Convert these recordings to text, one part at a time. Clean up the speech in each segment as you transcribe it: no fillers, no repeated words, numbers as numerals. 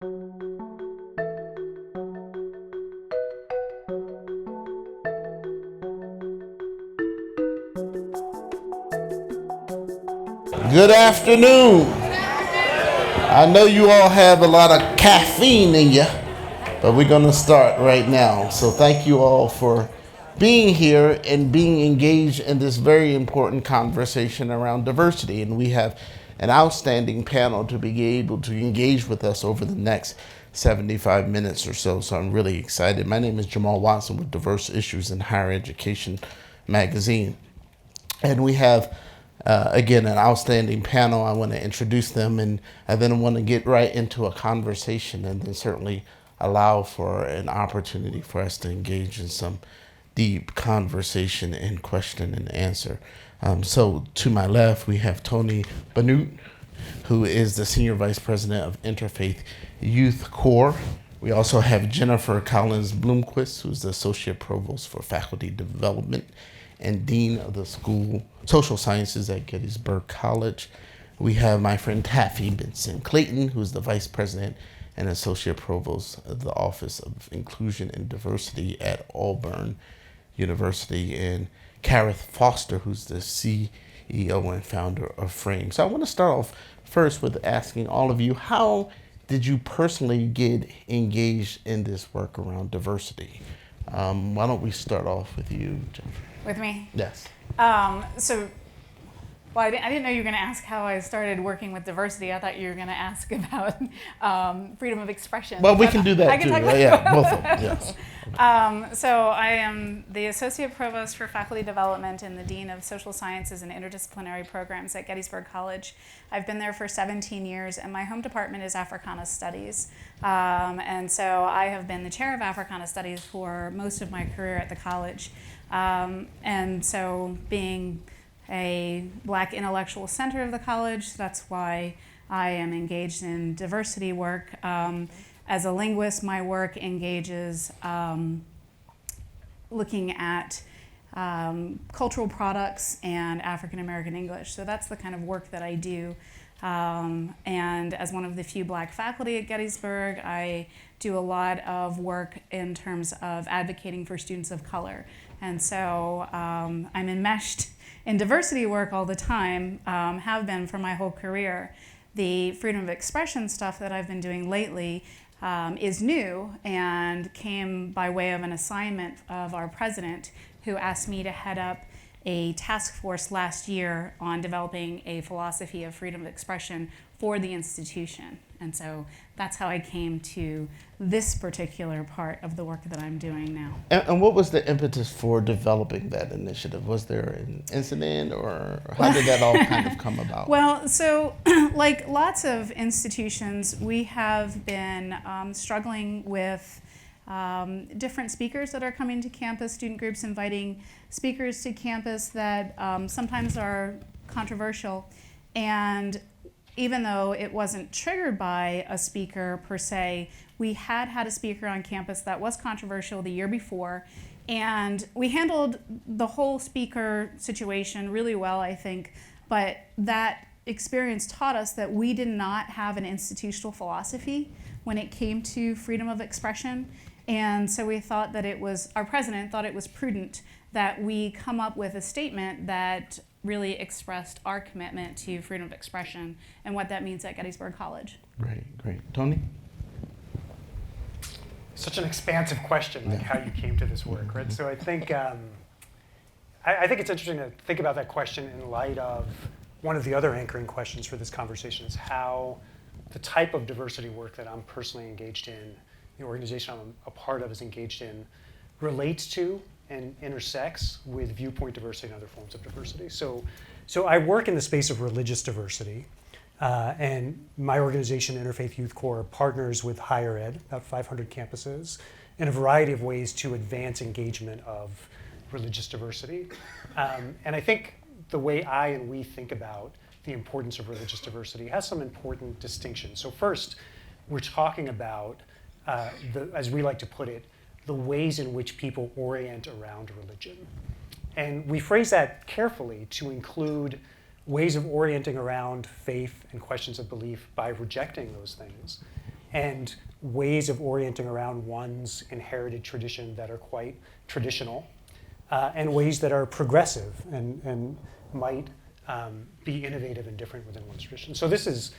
Good afternoon. I know you all have a lot of caffeine in you, but we're going to start right now. So thank you all for being here and being engaged in this very important conversation around diversity. And we have an outstanding panel to be able to engage with us over the next 75 minutes or so. So I'm really excited. My name is Jamal Watson with Diverse Issues in Higher Education magazine. And we have again, an outstanding panel. I want to introduce them, and I then want to get right into a conversation, and then certainly allow for an opportunity for us to engage in some deep conversation and question and answer. So to my left, we have Tony Banut, who is the Senior Vice President of Interfaith Youth Corps. We also have Jennifer Collins Bloomquist, who's the Associate Provost for Faculty Development and Dean of the School Social Sciences at Gettysburg College. We have my friend Taffy Benson Clayton, who's the Vice President and Associate Provost of the Office of Inclusion and Diversity at Auburn University, and Kareth Foster, who's the CEO and founder of Frame. So I want to start off first with asking all of you, how did you personally get engaged in this work around diversity? Why don't we start off with you, Jennifer? With me? Yes. I didn't know you were going to ask how I started working with diversity. I thought you were going to ask about freedom of expression. Well, we can do that I can too. talk about Yeah, both of them, yes. So I am the Associate Provost for Faculty Development and the Dean of Social Sciences and Interdisciplinary Programs at Gettysburg College. I've been there for 17 years, and my home department is Africana Studies. And so I have been the chair of Africana Studies for most of my career at the college. And so being a Black intellectual center of the college, that's why I am engaged in diversity work. As a linguist, my work engages looking at cultural products and African American English. So that's the kind of work that I do. And as one of the few Black faculty at Gettysburg, I do a lot of work in terms of advocating for students of color. And so I'm enmeshed in diversity work all the time, have been for my whole career. The freedom of expression stuff that I've been doing lately is new and came by way of an assignment of our president, who asked me to head up a task force last year on developing a philosophy of freedom of expression for the institution. And so that's how I came to this particular part of the work that I'm doing now. And what was the impetus for developing that initiative? Was there an incident, or how did that all kind of come about? Well, so like lots of institutions, we have been struggling with different speakers that are coming to campus, student groups inviting speakers to campus that sometimes are controversial. And even though it wasn't triggered by a speaker per se, we had a speaker on campus that was controversial the year before, and we handled the whole speaker situation really well, I think, but that experience taught us that we did not have an institutional philosophy when it came to freedom of expression. And so we thought that our president thought it was prudent that we come up with a statement that really expressed our commitment to freedom of expression and what that means at Gettysburg College. Great. Tony? Such an expansive question, like how you came to this work, right? So I think I think it's interesting to think about that question in light of one of the other anchoring questions for this conversation is how the type of diversity work that I'm personally engaged in, the organization I'm a part of is engaged in, relates to and intersects with viewpoint diversity and other forms of diversity. So I work in the space of religious diversity, and my organization, Interfaith Youth Corps, partners with higher ed, about 500 campuses, in a variety of ways to advance engagement of religious diversity. And I think the way I and we think about the importance of religious diversity has some important distinctions. So first, we're talking about, as we like to put it, the ways in which people orient around religion. And we phrase that carefully to include ways of orienting around faith and questions of belief by rejecting those things, and ways of orienting around one's inherited tradition that are quite traditional, and ways that are progressive and might be innovative and different within one's tradition. So this is,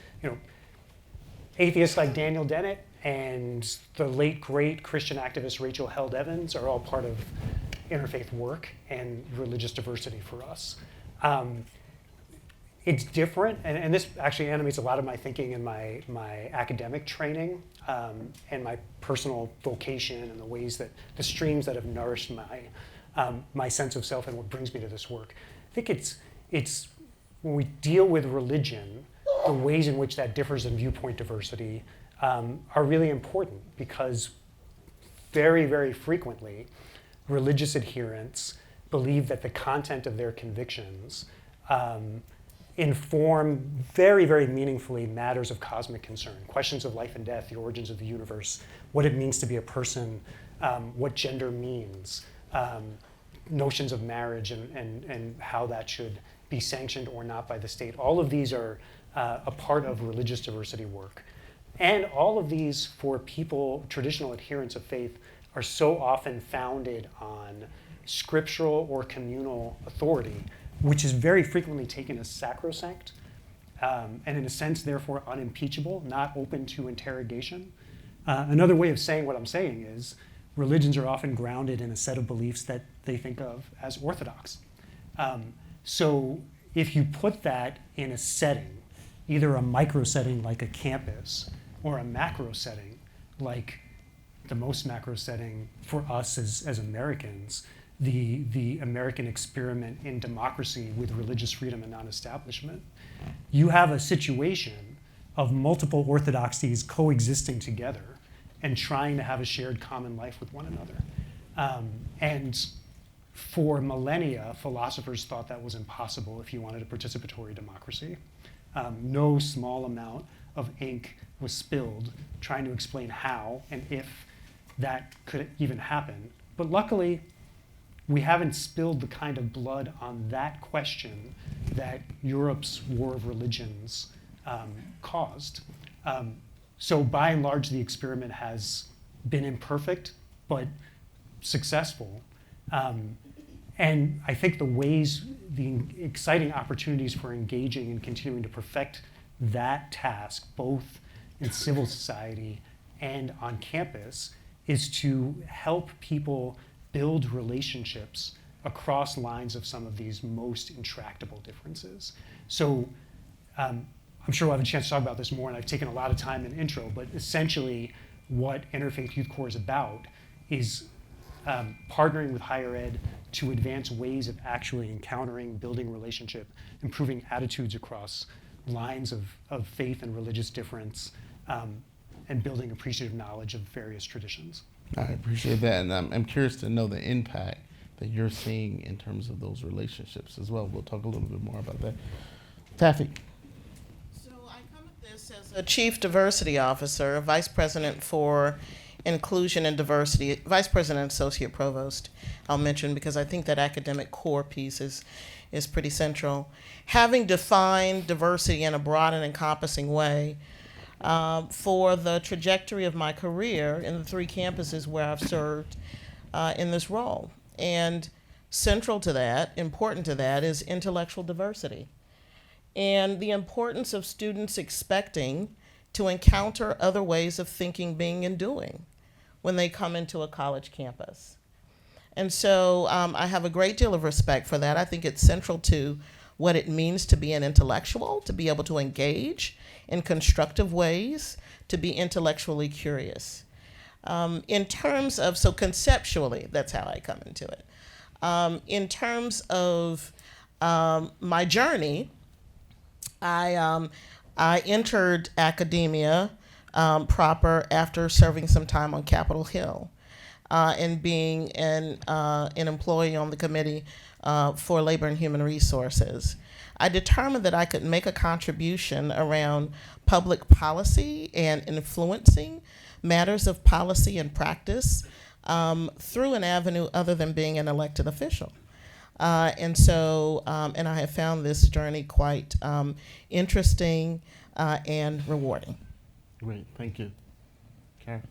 atheists like Daniel Dennett and the late great Christian activist Rachel Held Evans are all part of interfaith work and religious diversity for us. It's different, and this actually animates a lot of my thinking in my academic training and my personal vocation and the ways that the streams that have nourished my sense of self and what brings me to this work. I think it's when we deal with religion, the ways in which that differs in viewpoint diversity are really important, because very, very frequently, religious adherents believe that the content of their convictions inform very, very meaningfully matters of cosmic concern, questions of life and death, the origins of the universe, what it means to be a person, what gender means, notions of marriage and how that should be sanctioned or not by the state. All of these are a part of religious diversity work. And all of these, for people, traditional adherents of faith, are so often founded on scriptural or communal authority, which is very frequently taken as sacrosanct, and in a sense, therefore, unimpeachable, not open to interrogation. Another way of saying what I'm saying is religions are often grounded in a set of beliefs that they think of as orthodox. So if you put that in a setting, either a micro setting like a campus or a macro setting like the most macro setting for us as Americans, the American experiment in democracy with religious freedom and non-establishment, you have a situation of multiple orthodoxies coexisting together and trying to have a shared common life with one another. And for millennia, philosophers thought that was impossible if you wanted a participatory democracy. No small amount of ink was spilled trying to explain how and if that could even happen. But luckily, we haven't spilled the kind of blood on that question that Europe's war of religions caused. So by and large, the experiment has been imperfect, but successful. And I think the exciting opportunities for engaging and continuing to perfect that task, both in civil society and on campus, is to help people build relationships across lines of some of these most intractable differences. So I'm sure we'll have a chance to talk about this more, and I've taken a lot of time in intro, but essentially what Interfaith Youth Corps is about is partnering with higher ed to advance ways of actually encountering, building relationship, improving attitudes across lines of faith and religious difference, and building appreciative knowledge of various traditions. I appreciate that, and I'm curious to know the impact that you're seeing in terms of those relationships as well. We'll talk a little bit more about that. Taffy. So I come at this as a Chief Diversity Officer, a Vice President for Inclusion and Diversity, Vice President and Associate Provost, I'll mention, because I think that academic core piece is pretty central. Having defined diversity in a broad and encompassing way, for the trajectory of my career in the 3 campuses where I've served in this role. And central to that, important to that, is intellectual diversity. And the importance of students expecting to encounter other ways of thinking, being, and doing when they come into a college campus. And so I have a great deal of respect for that. I think it's central to what it means to be an intellectual, to be able to engage in constructive ways, to be intellectually curious. In terms of, so conceptually, that's how I come into it. In terms of my journey, I entered academia proper after serving some time on Capitol Hill and being an employee on the Committee for Labor and Human Resources. I determined that I could make a contribution around public policy and influencing matters of policy and practice through an avenue other than being an elected official. And I have found this journey quite interesting and rewarding. Great, thank you. share?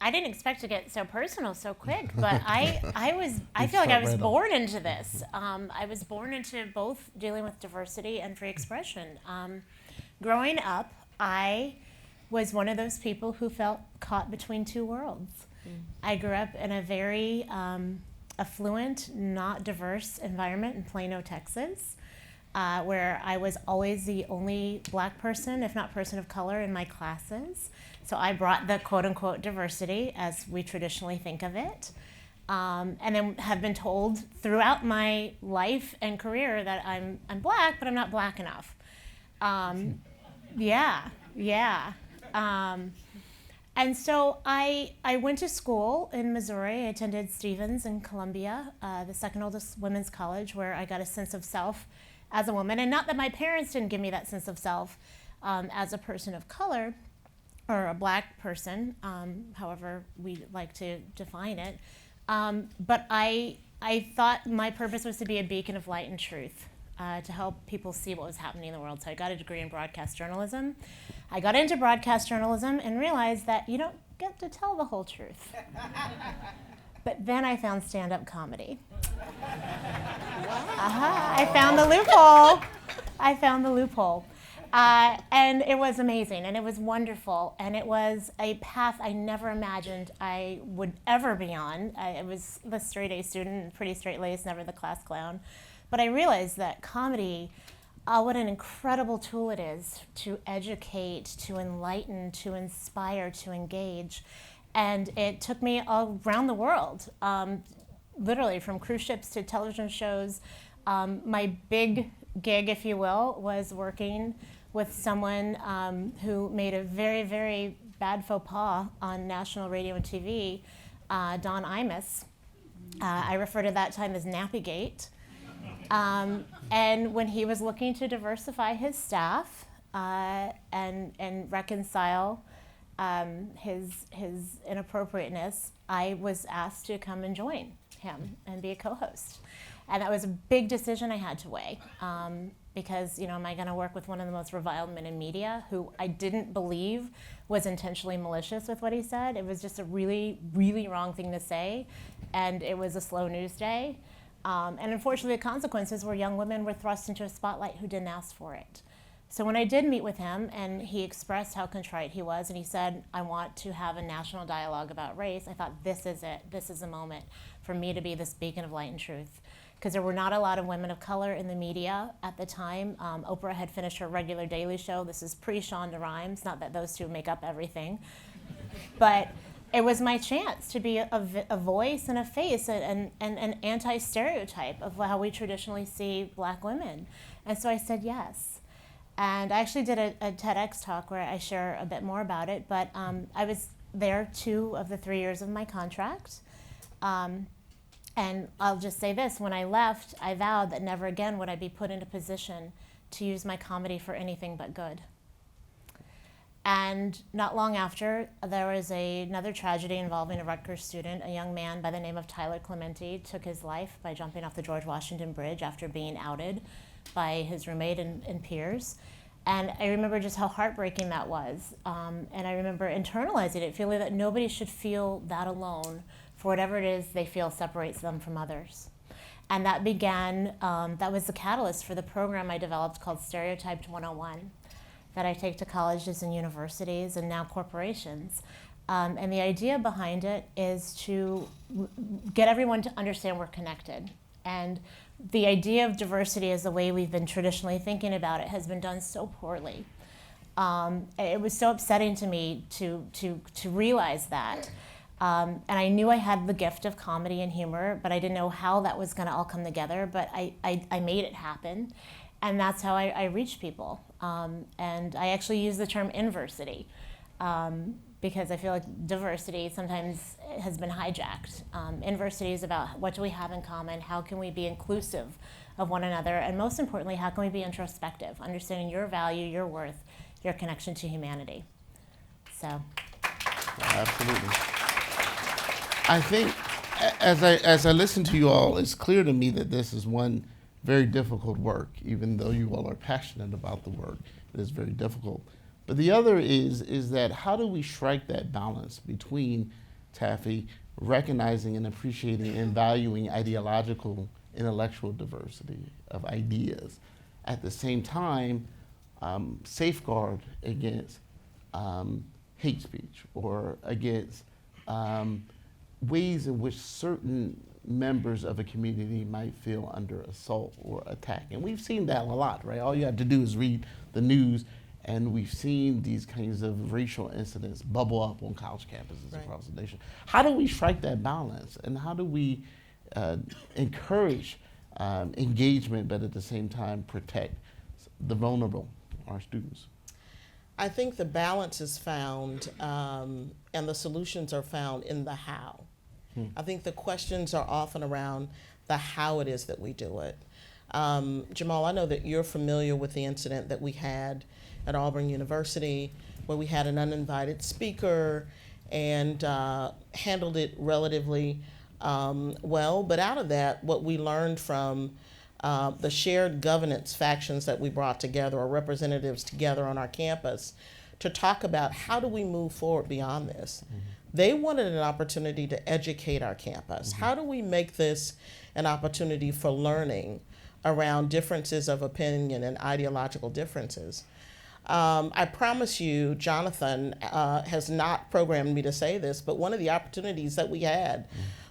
I didn't expect to get so personal so quick, but I feel like I was born into this. I was born into both dealing with diversity and free expression. Growing up, I was one of those people who felt caught between two worlds. I grew up in a very affluent, not diverse environment in Plano, Texas, where I was always the only Black person, if not person of color, in my classes. So I brought the quote-unquote diversity as we traditionally think of it. And then have been told throughout my life and career that I'm Black, but I'm not Black enough. And so I went to school in Missouri. I attended Stevens in Columbia, the second oldest women's college, where I got a sense of self as a woman. And not that my parents didn't give me that sense of self as a person of color or a Black person, however we like to define it. But I thought my purpose was to be a beacon of light and truth, to help people see what was happening in the world. So I got a degree in broadcast journalism. I got into broadcast journalism and realized that you don't get to tell the whole truth. But then I found stand-up comedy. I found the loophole. And it was amazing, and it was wonderful, and it was a path I never imagined I would ever be on. I was the straight-A student, pretty straight-laced, never the class clown. But I realized that comedy, what an incredible tool it is to educate, to enlighten, to inspire, to engage. And it took me all around the world, literally from cruise ships to television shows. My big gig, if you will, was working with someone who made a very, very bad faux pas on national radio and TV, Don Imus. I refer to that time as Nappygate. And when he was looking to diversify his staff and reconcile his inappropriateness, I was asked to come and join him and be a co-host. And that was a big decision I had to weigh, because, am I going to work with one of the most reviled men in media who I didn't believe was intentionally malicious with what he said? It was just a really, really wrong thing to say, and it was a slow news day. And unfortunately, the consequences were young women were thrust into a spotlight who didn't ask for it. So when I did meet with him, and he expressed how contrite he was, and he said, I want to have a national dialogue about race, I thought, this is it. This is the moment for me to be this beacon of light and truth. Because there were not a lot of women of color in the media at the time. Oprah had finished her regular Daily Show. This is pre-Shonda Rhimes, not that those two make up everything. But it was my chance to be a voice and a face and an anti-stereotype of how we traditionally see Black women. And so I said yes. And I actually did a TEDx talk where I share a bit more about it, but I was there 2 of the 3 years of my contract. And I'll just say this, when I left, I vowed that never again would I be put in a position to use my comedy for anything but good. And not long after, there was another tragedy involving a Rutgers student. A young man by the name of Tyler Clementi took his life by jumping off the George Washington Bridge after being outed by his roommate and peers. And I remember just how heartbreaking that was. And I remember internalizing it, feeling that nobody should feel that alone for whatever it is they feel separates them from others. And that began, that was the catalyst for the program I developed called Stereotyped 101, that I take to colleges and universities and now corporations. And the idea behind it is to get everyone to understand we're connected. And the idea of diversity as the way we've been traditionally thinking about it has been done so poorly. It was so upsetting to me to realize that. And I knew I had the gift of comedy and humor, but I didn't know how that was going to all come together, but I made it happen. And that's how I reach people. And I actually use the term inversity, because I feel like diversity sometimes has been hijacked. Inversity is about what do we have in common, how can we be inclusive of one another, and most importantly, how can we be introspective, understanding your value, your worth, your connection to humanity. So. Absolutely. I think as I listen to you all, it's clear to me that this is one very difficult work, even though you all are passionate about the work. It is very difficult. But the other is that how do we strike that balance between, Taffy, recognizing and appreciating and valuing ideological, intellectual diversity of ideas, at the same time safeguard against hate speech or against ways in which certain members of a community might feel under assault or attack. And we've seen that a lot, right? All you have to do is read the news, and we've seen these kinds of racial incidents bubble up on college campuses across the nation. How do we strike that balance, and how do we encourage engagement, but at the same time protect the vulnerable, our students? I think the balance is found and the solutions are found in the how. I think the questions are often around the how it is that we do it. Jamal, I know that you're familiar with the incident that we had at Auburn University where we had an uninvited speaker and handled it relatively well. But out of that, what we learned from the shared governance factions that we brought together, or representatives together on our campus, to talk about how do we move forward beyond this. They wanted an opportunity to educate our campus. How do we make this an opportunity for learning around differences of opinion and ideological differences? I promise you, Jonathan has not programmed me to say this, but one of the opportunities that we had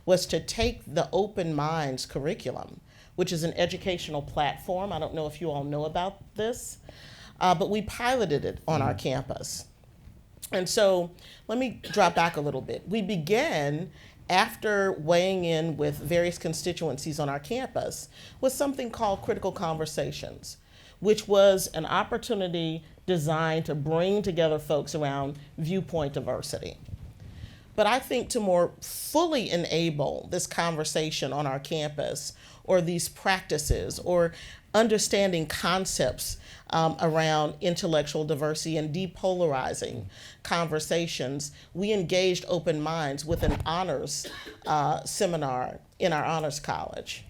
was to take the Open Minds curriculum, which is an educational platform. I don't know if you all know about this, but we piloted it on our campus. And so let me drop back a little bit. We began, after weighing in with various constituencies on our campus, with something called Critical Conversations, which was an opportunity designed to bring together folks around viewpoint diversity. But I think to more fully enable this conversation on our campus, or these practices, or understanding concepts around intellectual diversity and depolarizing conversations, we engaged Open Minds with an honors seminar in our honors college.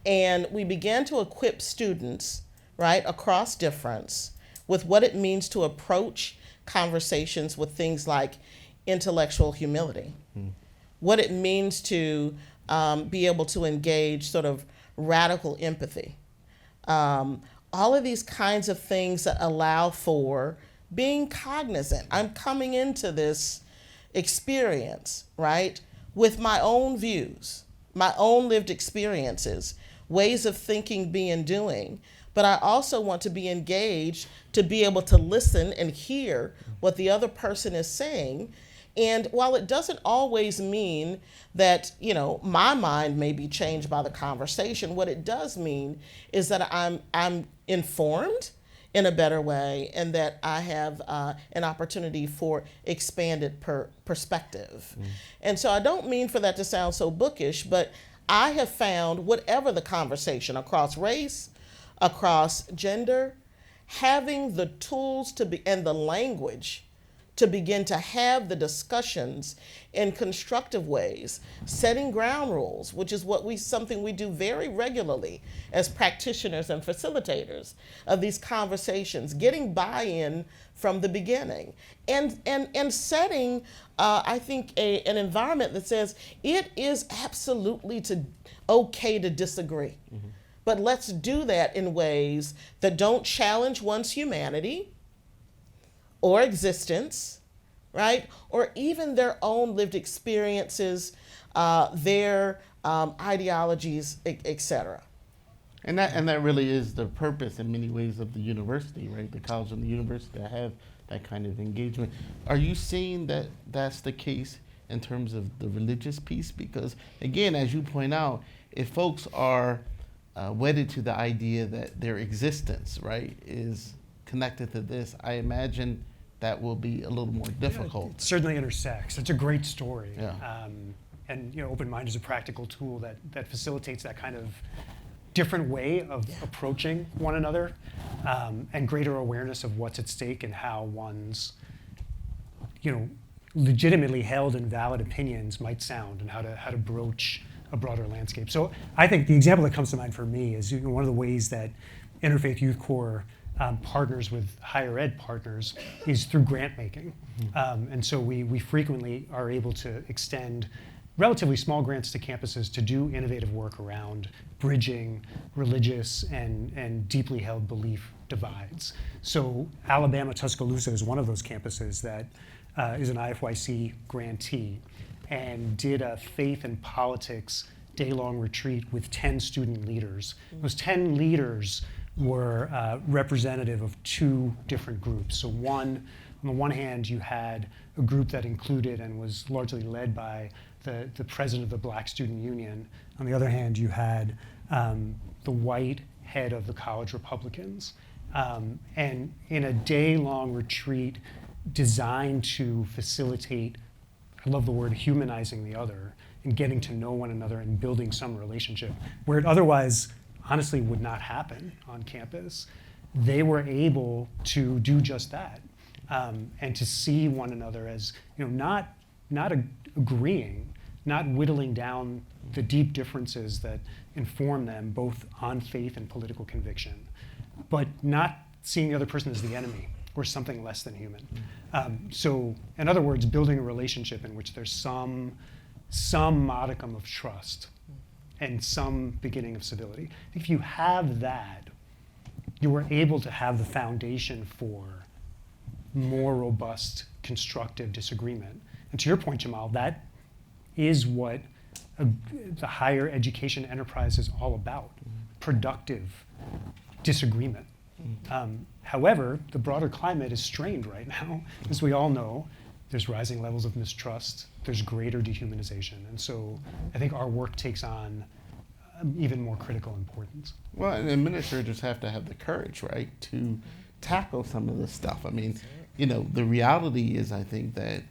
And we began to equip students, right, across difference with what it means to approach conversations with things like intellectual humility, what it means to be able to engage sort of radical empathy. All of these kinds of things that allow for being cognizant. I'm coming into this experience, right, with my own views, my own lived experiences, ways of thinking, being, doing, but I also want to be engaged to be able to listen and hear what the other person is saying. And while it doesn't always mean that, you know, my mind may be changed by the conversation, what it does mean is that I'm informed in a better way, and that I have an opportunity for expanded perspective. And so I don't mean for that to sound so bookish, but I have found whatever the conversation across race, across gender, having the tools to be and the language to begin to have the discussions in constructive ways, setting ground rules, which is something we do very regularly as practitioners and facilitators of these conversations, getting buy-in from the beginning, and setting, I think, an environment that says it is absolutely okay to disagree. But let's do that in ways that don't challenge one's humanity or existence, right? Or even their own lived experiences, their ideologies, etc. And that really is the purpose in many ways of the university, right? The college and the university to have that kind of engagement. Are you seeing that that's the case in terms of the religious piece? Because again, as you point out, if folks are wedded to the idea that their existence, right, is connected to this, I imagine that will be a little more difficult. It certainly intersects. It's a great story. Yeah. And you know, Open Mind is a practical tool that facilitates that kind of different way of approaching one another, and greater awareness of what's at stake and how one's, you know, legitimately held and valid opinions might sound, and how to broach a broader landscape. So I think the example that comes to mind for me is one of the ways that Interfaith Youth Corps partners with higher ed partners is through grant making. And so we frequently are able to extend relatively small grants to campuses to do innovative work around bridging religious and deeply held belief divides. So Alabama Tuscaloosa is one of those campuses that is an IFYC grantee and did a faith and politics day-long retreat with 10 student leaders. Those 10 leaders were representative of two different groups. So on the one hand, you had a group that included and was largely led by the president of the Black Student Union. On the other hand, you had the white head of the college Republicans. And in a day-long retreat designed to facilitate, I love the word humanizing the other, and getting to know one another and building some relationship, where it otherwise honestly would not happen on campus, they were able to do just that, and to see one another as, not agreeing, not whittling down the deep differences that inform them both on faith and political conviction, but not seeing the other person as the enemy or something less than human. So, in other words, building a relationship in which there's some modicum of trust and some beginning of civility. If you have that, you were able to have the foundation for more robust, constructive disagreement. And to your point, Jamal, that is what the higher education enterprise is all about, productive disagreement. However, the broader climate is strained right now. As we all know, there's rising levels of mistrust, there's greater dehumanization. And so I think our work takes on even more critical importance. Well, and administrators have to have the courage, right, to tackle some of this stuff. I mean, the reality is, I think, that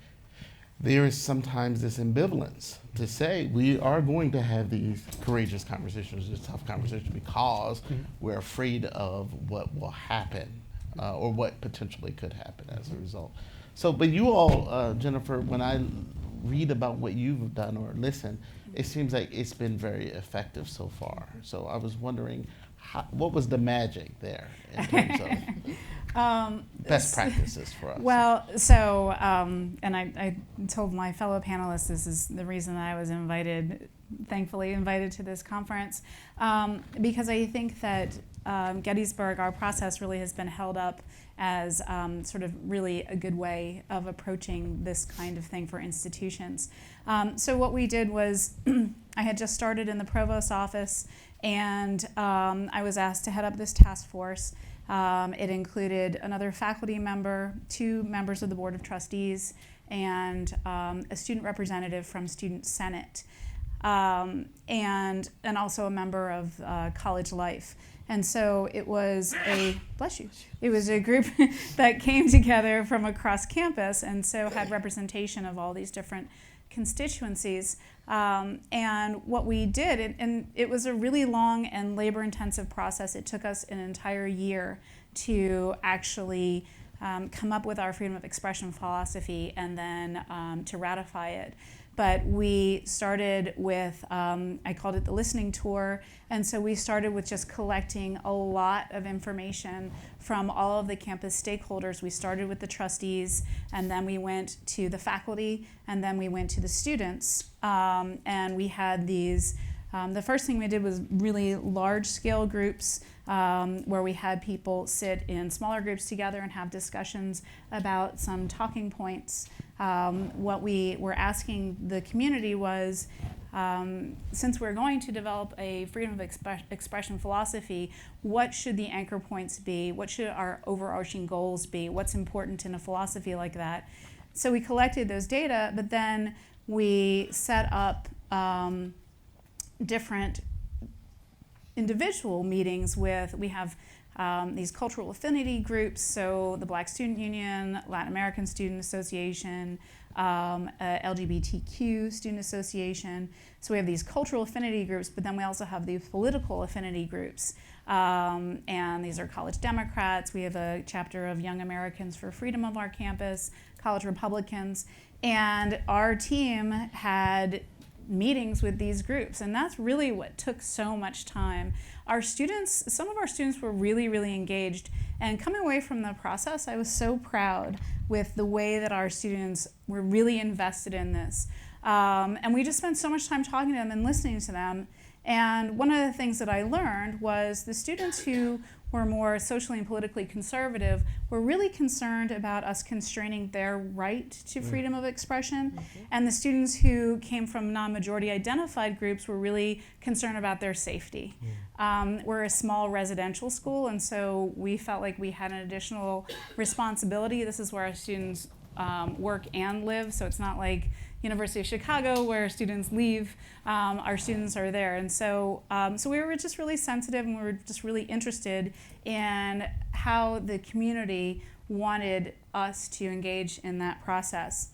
there is sometimes this ambivalence to say we are going to have these courageous conversations, these tough conversations, because we're afraid of what will happen or what potentially could happen as a result. So, but you all, Jennifer, when I read about what you've done or listen, it seems like it's been very effective so far. So I was wondering, what was the magic there in terms of best practices for us? Well, so, and I told my fellow panelists this is the reason that I was thankfully invited to this conference, because I think that Gettysburg, our process really has been held up as sort of really a good way of approaching this kind of thing for institutions. So what we did was, I had just started in the provost's office, and I was asked to head up this task force. It included another faculty member, 2 members of the Board of Trustees, and a student representative from Student Senate, and also a member of College Life. And so it was it was a group that came together from across campus, and so had representation of all these different constituencies. And what we did, and it was a really long and labor-intensive process. It took us an entire year to actually come up with our freedom of expression philosophy and then to ratify it. But we started with, I called it the listening tour, and so we started with just collecting a lot of information from all of the campus stakeholders. We started with the trustees, and then we went to the faculty, and then we went to the students, and we had these, the first thing we did was really large-scale groups, where we had people sit in smaller groups together and have discussions about some talking points. What we were asking the community was, since we're going to develop a freedom of expression philosophy, what should the anchor points be? What should our overarching goals be? What's important in a philosophy like that? So we collected those data, but then we set up different individual meetings we have these cultural affinity groups, so the Black Student Union, Latin American Student Association, LGBTQ Student Association. So we have these cultural affinity groups, but then we also have these political affinity groups. And these are college Democrats. We have a chapter of Young Americans for Freedom of our campus, college Republicans. And our team had meetings with these groups, and that's really what took so much time. Some of our students were really, really engaged, and coming away from the process, I was so proud with the way that our students were really invested in this. And we just spent so much time talking to them and listening to them. And one of the things that I learned was the students who were more socially and politically conservative were really concerned about us constraining their right to freedom of expression. And the students who came from non-majority identified groups were really concerned about their safety. We're a small residential school, and so we felt like we had an additional responsibility. This is where our students work and live, so it's not like University of Chicago where students leave. Our students are there, and so we were just really sensitive, and we were just really interested in how the community wanted us to engage in that process.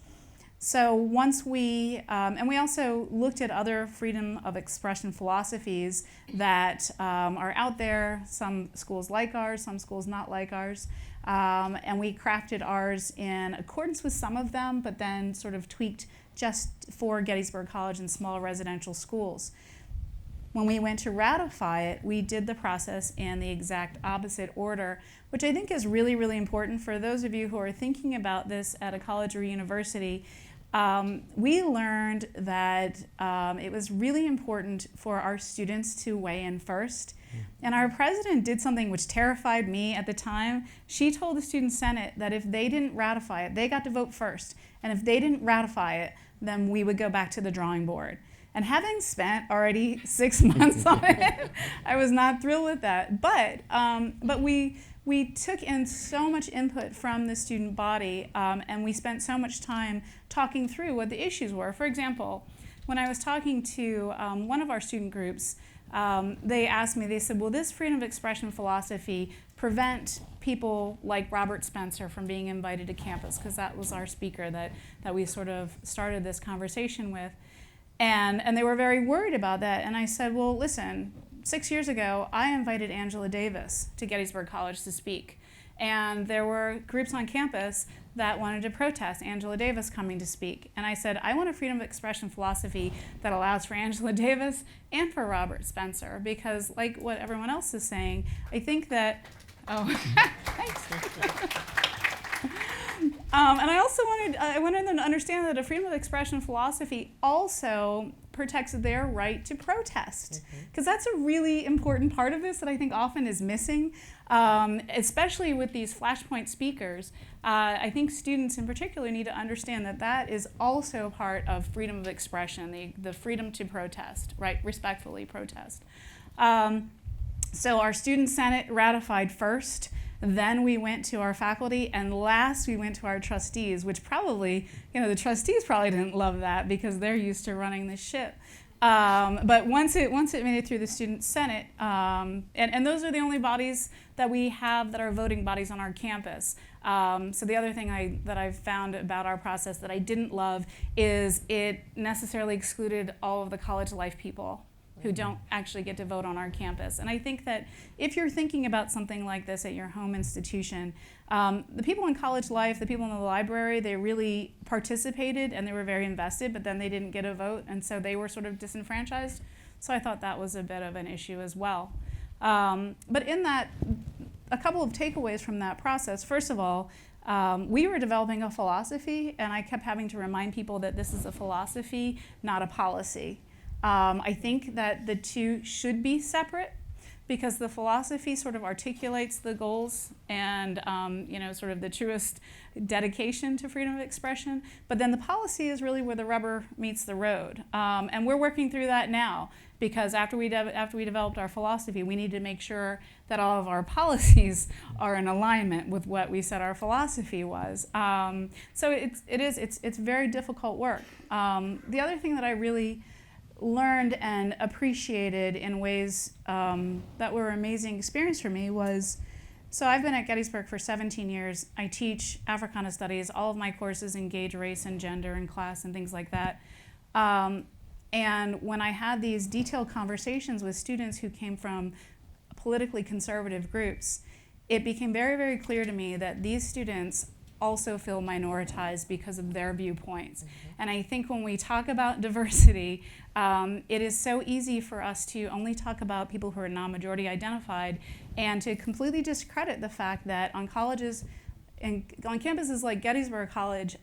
So once and we also looked at other freedom of expression philosophies that are out there. Some schools like ours, some schools not like ours. And we crafted ours in accordance with some of them, but then sort of tweaked just for Gettysburg College and small residential schools. When we went to ratify it, we did the process in the exact opposite order, which I think is really, really important for those of you who are thinking about this at a college or university. We learned that it was really important for our students to weigh in first. And our president did something which terrified me at the time. She told the Student Senate that if they didn't ratify it, they got to vote first. And if they didn't ratify it, then we would go back to the drawing board. And having spent already 6 months on it, I was not thrilled with that. But we took in so much input from the student body, and we spent so much time talking through what the issues were. For example, when I was talking to one of our student groups, they asked me, they said, will this freedom of expression philosophy prevent people like Robert Spencer from being invited to campus? Because that was our speaker that we sort of started this conversation with. And they were very worried about that. And I said, well, listen, 6 years ago, I invited Angela Davis to Gettysburg College to speak. And there were groups on campus that wanted to protest Angela Davis coming to speak. And I said, I want a freedom of expression philosophy that allows for Angela Davis and for Robert Spencer, because like what everyone else is saying, I think that, thanks. And I also wanted them to understand that a freedom of expression philosophy also protects their right to protest, because that's a really important part of this that I think often is missing, especially with these flashpoint speakers. I think students in particular need to understand that that is also part of freedom of expression, the freedom to protest, right, respectfully protest. So our Student Senate ratified first. Then we went to our faculty, and last we went to our trustees, which probably, the trustees probably didn't love that because they're used to running the ship. But once it made it through the Student Senate, and those are the only bodies that we have that are voting bodies on our campus. So the other thing that I've found about our process that I didn't love is it necessarily excluded all of the college life people who don't actually get to vote on our campus. And I think that if you're thinking about something like this at your home institution, the people in college life, the people in the library, they really participated and they were very invested, but then they didn't get a vote, and so they were sort of disenfranchised. So I thought that was a bit of an issue as well. But in that, a couple of takeaways from that process. First of all, we were developing a philosophy, and I kept having to remind people that this is a philosophy, not a policy. I think that the two should be separate, because the philosophy sort of articulates the goals and sort of the truest dedication to freedom of expression. But then the policy is really where the rubber meets the road, and we're working through that now. Because after we developed our philosophy, we need to make sure that all of our policies are in alignment with what we said our philosophy was. So it's very difficult work. The other thing that I really learned and appreciated in ways that were an amazing experience for me was, so I've been at Gettysburg for 17 years. I teach Africana Studies. All of my courses engage race and gender and class and things like that. And when I had these detailed conversations with students who came from politically conservative groups, it became very, very clear to me that these students also feel minoritized because of their viewpoints. And I think when we talk about diversity, it is so easy for us to only talk about people who are non-majority identified and to completely discredit the fact that on colleges and on campuses like Gettysburg College,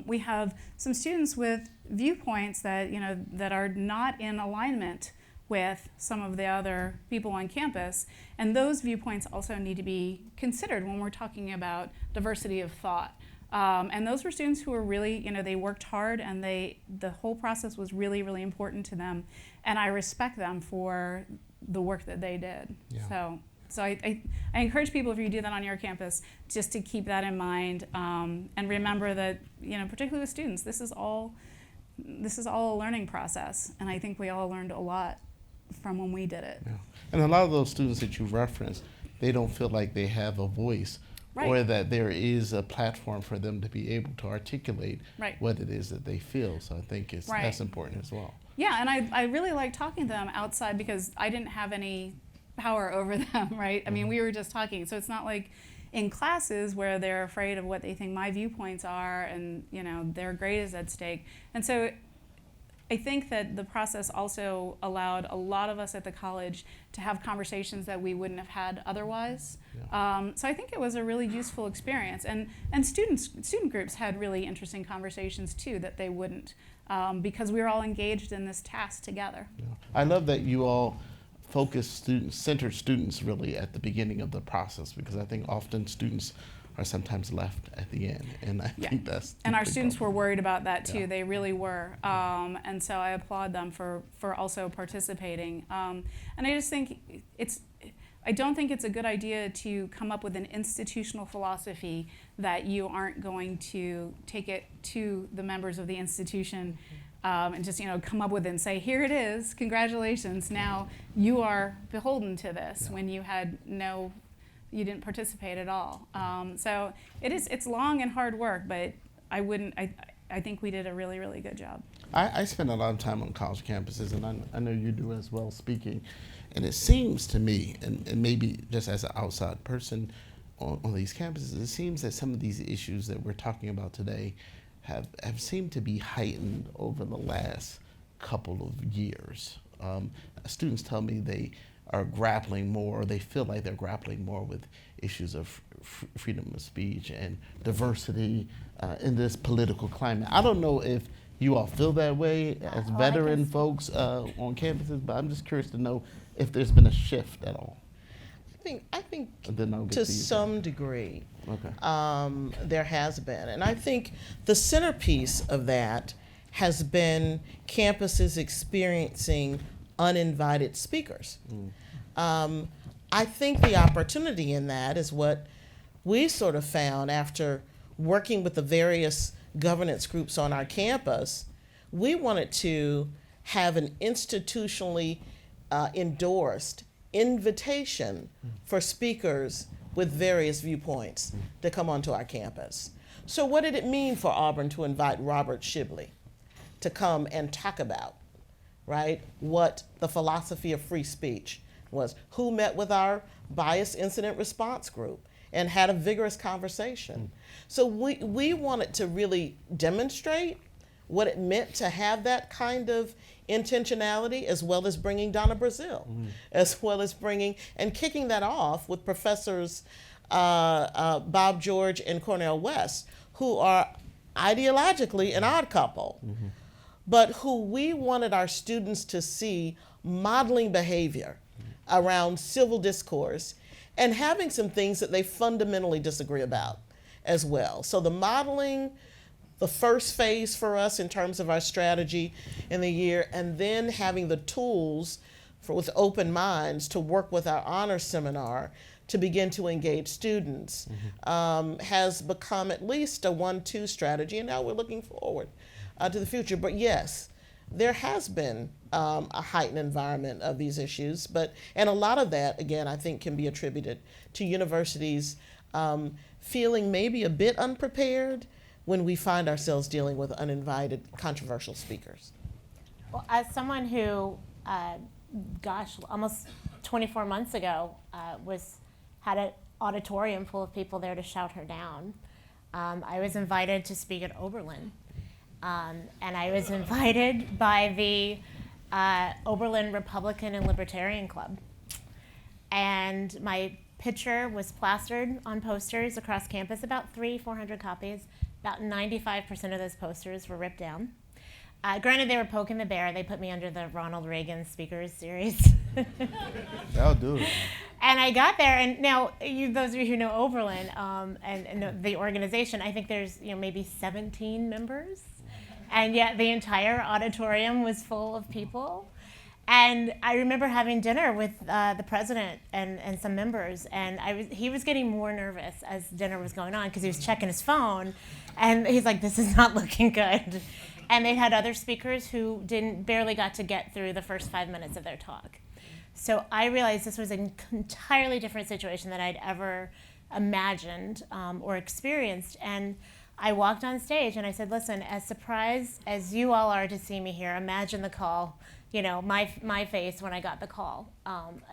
we have some students with viewpoints that, that are not in alignment with some of the other people on campus, and those viewpoints also need to be considered when we're talking about diversity of thought. And those were students who were really, they worked hard, and the whole process was really, really important to them, and I respect them for the work that they did. Yeah. So I encourage people, if you do that on your campus, just to keep that in mind, and remember that, particularly with students, this is all a learning process, and I think we all learned a lot from when we did it. Yeah. And a lot of those students that you referenced, they don't feel like they have a voice, Right. or that there is a platform for them to be able to articulate Right. what it is that they feel. So I think Right. that's important as well. Yeah, and I really like talking to them outside because I didn't have any power over them, right? I mean, we were just talking. So it's not like in classes where they're afraid of what they think my viewpoints are, and their grade is at stake. And so I think that the process also allowed a lot of us at the college to have conversations that we wouldn't have had otherwise. Yeah. So I think it was a really useful experience, and student groups had really interesting conversations too that they wouldn't, because we were all engaged in this task together. Yeah. I love that you all centered students really at the beginning of the process, because I think often students are sometimes left at the end, and I think that's and our students were worried about that too. Yeah. They really were, and so I applaud them for also participating. And I just think I don't think it's a good idea to come up with an institutional philosophy that you aren't going to take it to the members of the institution and just come up with it and say, here it is, congratulations, now you are beholden to this, Yeah. when you didn't participate at all. So it's long and hard work, but I think we did a really, really good job. I spend a lot of time on college campuses, and I know you do as well, speaking. And it seems to me, and maybe just as an outside person on these campuses, it seems that some of these issues that we're talking about today have seemed to be heightened over the last couple of years. Students tell me they are grappling more, they feel like they're grappling more with issues of freedom of speech and diversity in this political climate. I don't know if you all feel that way as veteran folks on campuses, but I'm just curious to know if there's been a shift at all. I think And then I'll get to to you, some degree, Okay. there has been. And I think the centerpiece of that has been campuses experiencing uninvited speakers. I think the opportunity in that is what we sort of found after working with the various governance groups on our campus. We wanted to have an institutionally endorsed invitation for speakers with various viewpoints to come onto our campus. So what did it mean for Auburn to invite Robert Shibley to come and talk about, right, what the philosophy of free speech was? Who met with our bias incident response group and had a vigorous conversation? So we wanted to really demonstrate what it meant to have that kind of intentionality, as well as bringing Donna Brazil, as well as bringing and kicking that off with professors Bob George and Cornell West, who are ideologically an odd couple, but who we wanted our students to see modeling behavior around civil discourse and having some things that they fundamentally disagree about as well. So the modeling, the first phase for us in terms of our strategy in the year, and then having the tools with open minds to work with our honor seminar to begin to engage students has become at least a 1-2 strategy, and now we're looking forward to the future. But yes, there has been a heightened environment of these issues, and a lot of that, again, I think can be attributed to universities feeling maybe a bit unprepared when we find ourselves dealing with uninvited, controversial speakers. Well, as someone who, almost 24 months ago, had an auditorium full of people there to shout her down, I was invited to speak at Oberlin. And I was invited by the Oberlin Republican and Libertarian Club. And my picture was plastered on posters across campus, about 400 copies. About 95% of those posters were ripped down. Granted, they were poking the bear. They put me under the Ronald Reagan Speakers Series. That'll do it. And I got there, and now those of you who know Oberlin and know the organization, I think there's maybe 17 members, and yet the entire auditorium was full of people. And I remember having dinner with the president and some members, and he was getting more nervous as dinner was going on because he was checking his phone, and he's like, "This is not looking good." And they had other speakers who barely got to get through the first 5 minutes of their talk. So I realized this was an entirely different situation than I'd ever imagined or experienced. And I walked on stage and I said, "Listen, as surprised as you all are to see me here, imagine the call, my face when I got the call.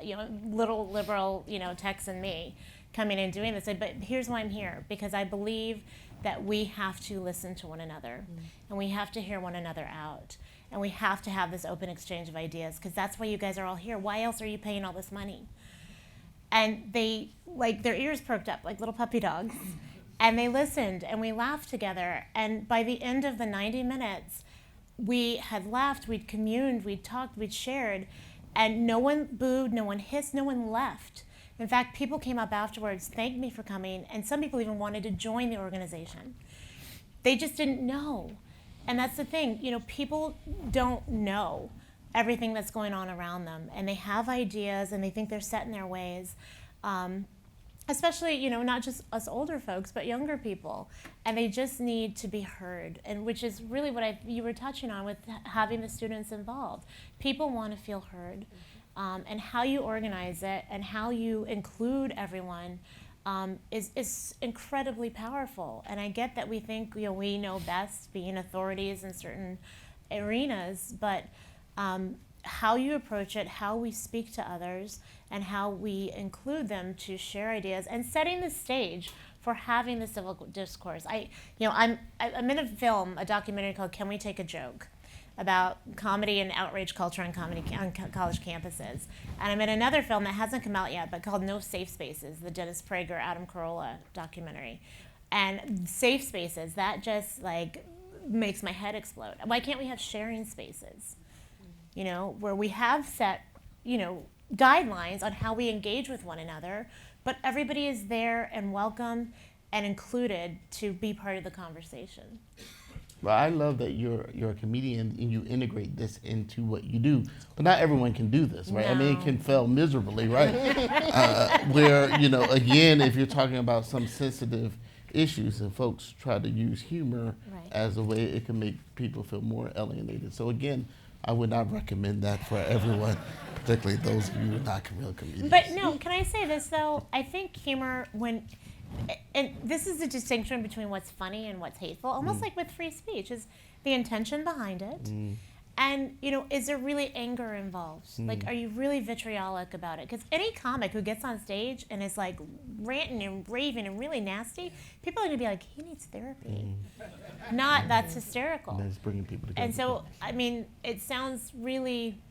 Little liberal, texting me, coming and doing this. But here's why I'm here, because I believe that we have to listen to one another, and we have to hear one another out, and we have to have this open exchange of ideas, because that's why you guys are all here. Why else are you paying all this money?" And they, their ears perked up like little puppy dogs, and they listened, and we laughed together. And by the end of the 90 minutes, we had laughed, we'd communed, we'd talked, we'd shared, and no one booed, no one hissed, no one left. In fact, people came up afterwards, thanked me for coming, and some people even wanted to join the organization. They just didn't know. And that's the thing, people don't know everything that's going on around them, and they have ideas, and they think they're set in their ways. Especially, not just us older folks, but younger people. And they just need to be heard, and which is really what you were touching on with having the students involved. People want to feel heard. And how you organize it and how you include everyone is incredibly powerful. And I get that we think we know best, being authorities in certain arenas, but how you approach it, how we speak to others, and how we include them to share ideas, and setting the stage for having the civil discourse. I'm in a documentary called "Can We Take a Joke?" about comedy and outrage culture on college campuses. And I'm in another film that hasn't come out yet, but called "No Safe Spaces," the Dennis Prager, Adam Carolla documentary. And safe spaces, that just makes my head explode. Why can't we have sharing spaces? Where we have set, guidelines on how we engage with one another, but everybody is there and welcome and included to be part of the conversation. Well, I love that you're a comedian and you integrate this into what you do. But not everyone can do this, right? No. I mean, it can fail miserably, right? Where, again, if you're talking about some sensitive issues and folks try to use humor as a way, it can make people feel more alienated. So again, I would not recommend that for everyone, particularly those of you who are not real comedians. But no, can I say this though? I think humor, and this is the distinction between what's funny and what's hateful, almost like with free speech, is the intention behind it. And, is there really anger involved? Are you really vitriolic about it? Because any comic who gets on stage and is ranting and raving and really nasty, people are going to be like, he needs therapy. Not, that's hysterical. And that's bringing people together. And so, it sounds really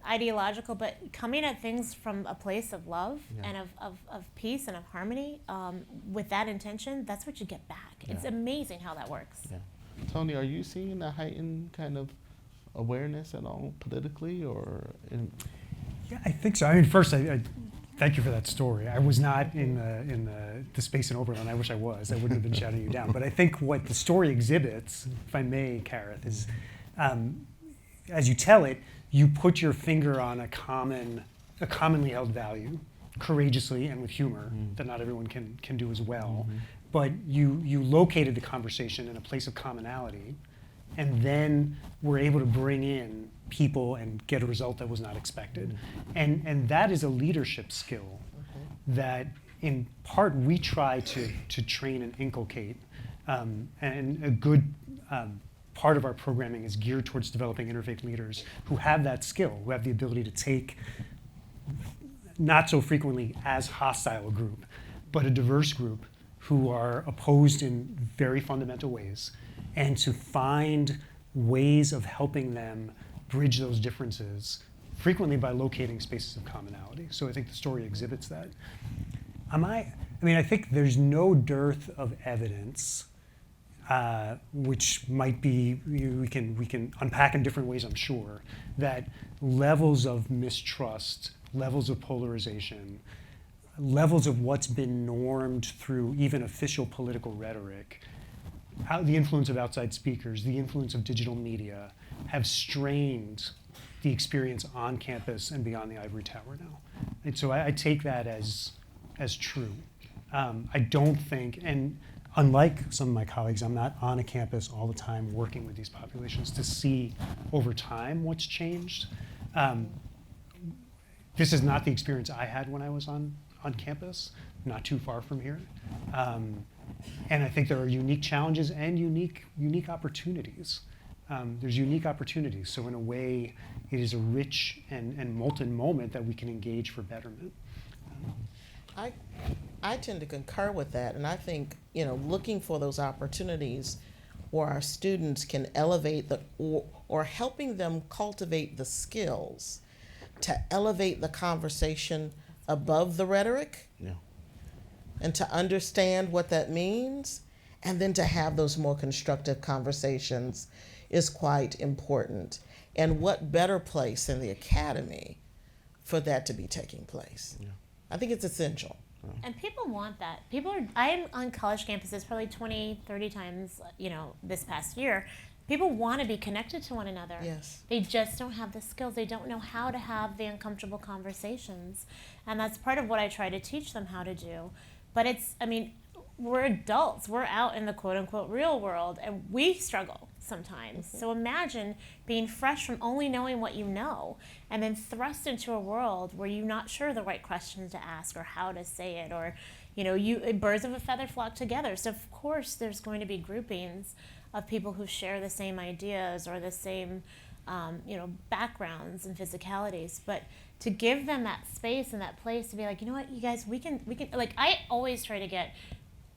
ideological, but coming at things from a place of love and of peace and of harmony with that intention, that's what you get back. It's amazing how that works. Yeah. Tony, are you seeing a heightened kind of awareness at all politically or Yeah, I think so. First, I thank you for that story. I was not in the space in Oberlin. I wish I was. I wouldn't have been shouting you down. But I think what the story exhibits, if I may, Kareth, is as you tell it, you put your finger on a commonly held value, courageously and with humor, that not everyone can do as well. But you located the conversation in a place of commonality, and then were able to bring in people and get a result that was not expected. And that is a leadership skill that in part we try to train and inculcate. And a good part of our programming is geared towards developing interfaith leaders who have that skill, who have the ability to take not so frequently as hostile a group, but a diverse group, who are opposed in very fundamental ways, and to find ways of helping them bridge those differences, frequently by locating spaces of commonality. So I think the story exhibits that. I think there's no dearth of evidence, which might be, we can unpack in different ways, I'm sure, that levels of mistrust, levels of polarization, levels of what's been normed through even official political rhetoric, the influence of outside speakers, the influence of digital media, have strained the experience on campus and beyond the ivory tower now. And so I take that as true. I don't think, and unlike some of my colleagues, I'm not on a campus all the time working with these populations to see over time what's changed. This is not the experience I had when I was on campus, not too far from here. And I think there are unique challenges and unique opportunities. There's unique opportunities. So in a way, it is a rich and molten moment that we can engage for betterment. I tend to concur with that, and I think, looking for those opportunities where our students can elevate or helping them cultivate the skills to elevate the conversation above the rhetoric, and to understand what that means, and then to have those more constructive conversations is quite important. And what better place than the academy for that to be taking place? I think it's essential. And people want that. I am on college campuses probably 20, 30 times, this past year. People want to be connected to one another. Yes. They just don't have the skills. They don't know how to have the uncomfortable conversations. And that's part of what I try to teach them how to do. But we're adults. We're out in the quote unquote real world, and we struggle sometimes. Mm-hmm. So imagine being fresh from only knowing what you know, and then thrust into a world where you're not sure the right questions to ask or how to say it, or birds of a feather flock together. So of course there's going to be groupings of people who share the same ideas or the same backgrounds and physicalities, but to give them that space and that place to be like, you know what, you guys, we can like, I always try to get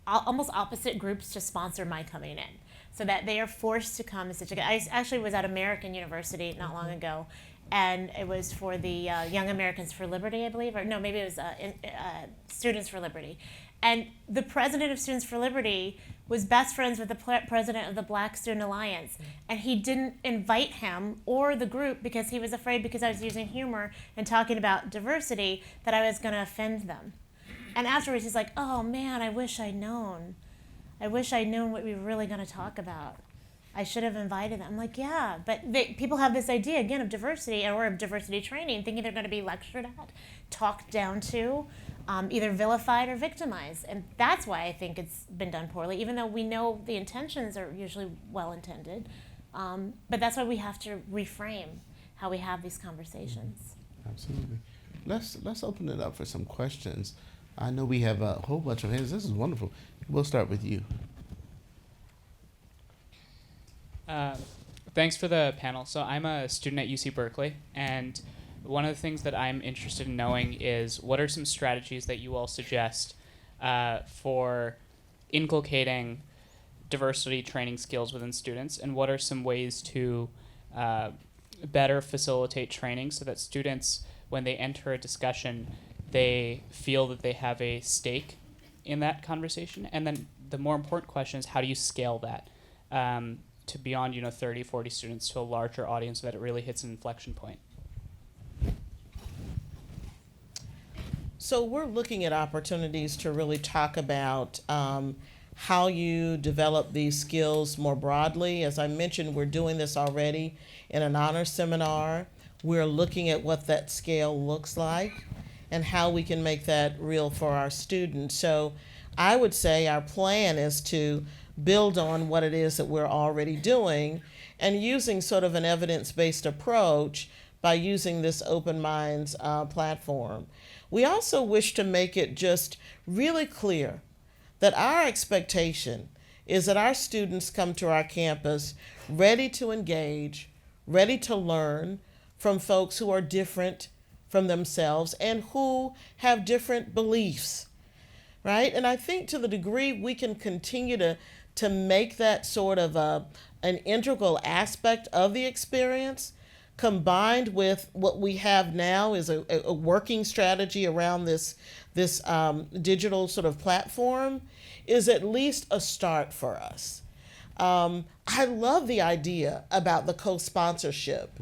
almost opposite groups to sponsor my coming in, so that they are forced to come and sit together. I actually was at American University not long ago, and it was for the Young Americans for Liberty, I believe, or no, maybe it was Students for Liberty. And the president of Students for Liberty was best friends with the president of the Black Student Alliance. And he didn't invite him or the group because he was afraid, because I was using humor and talking about diversity, that I was going to offend them. And afterwards he's like, oh man, I wish I'd known. I wish I'd known what we were really going to talk about. I should have invited them. I'm like, yeah, but people have this idea, again, of diversity or of diversity training, thinking they're going to be lectured at, talked down to, either vilified or victimized. And that's why I think it's been done poorly, even though we know the intentions are usually well-intended. But that's why we have to reframe how we have these conversations. Absolutely. Let's open it up for some questions. I know we have a whole bunch of hands. This is wonderful. We'll start with you. Thanks for the panel. So I'm a student at UC Berkeley, and one of the things that I'm interested in knowing is what are some strategies that you all suggest for inculcating diversity training skills within students, and what are some ways to better facilitate training so that students, when they enter a discussion, they feel that they have a stake in that conversation? And then the more important question is, how do you scale that to beyond 30, 40 students to a larger audience so that it really hits an inflection point? So we're looking at opportunities to really talk about how you develop these skills more broadly. As I mentioned, we're doing this already in an honor seminar. We're looking at what that scale looks like and how we can make that real for our students. So I would say our plan is to build on what it is that we're already doing, and using sort of an evidence-based approach by using this Open Minds platform. We also wish to make it just really clear that our expectation is that our students come to our campus ready to engage, ready to learn from folks who are different from themselves and who have different beliefs. right? And I think to the degree we can continue to make that sort of an integral aspect of the experience, combined with what we have now is a working strategy around this digital sort of platform, is at least a start for us. I love the idea about the co-sponsorship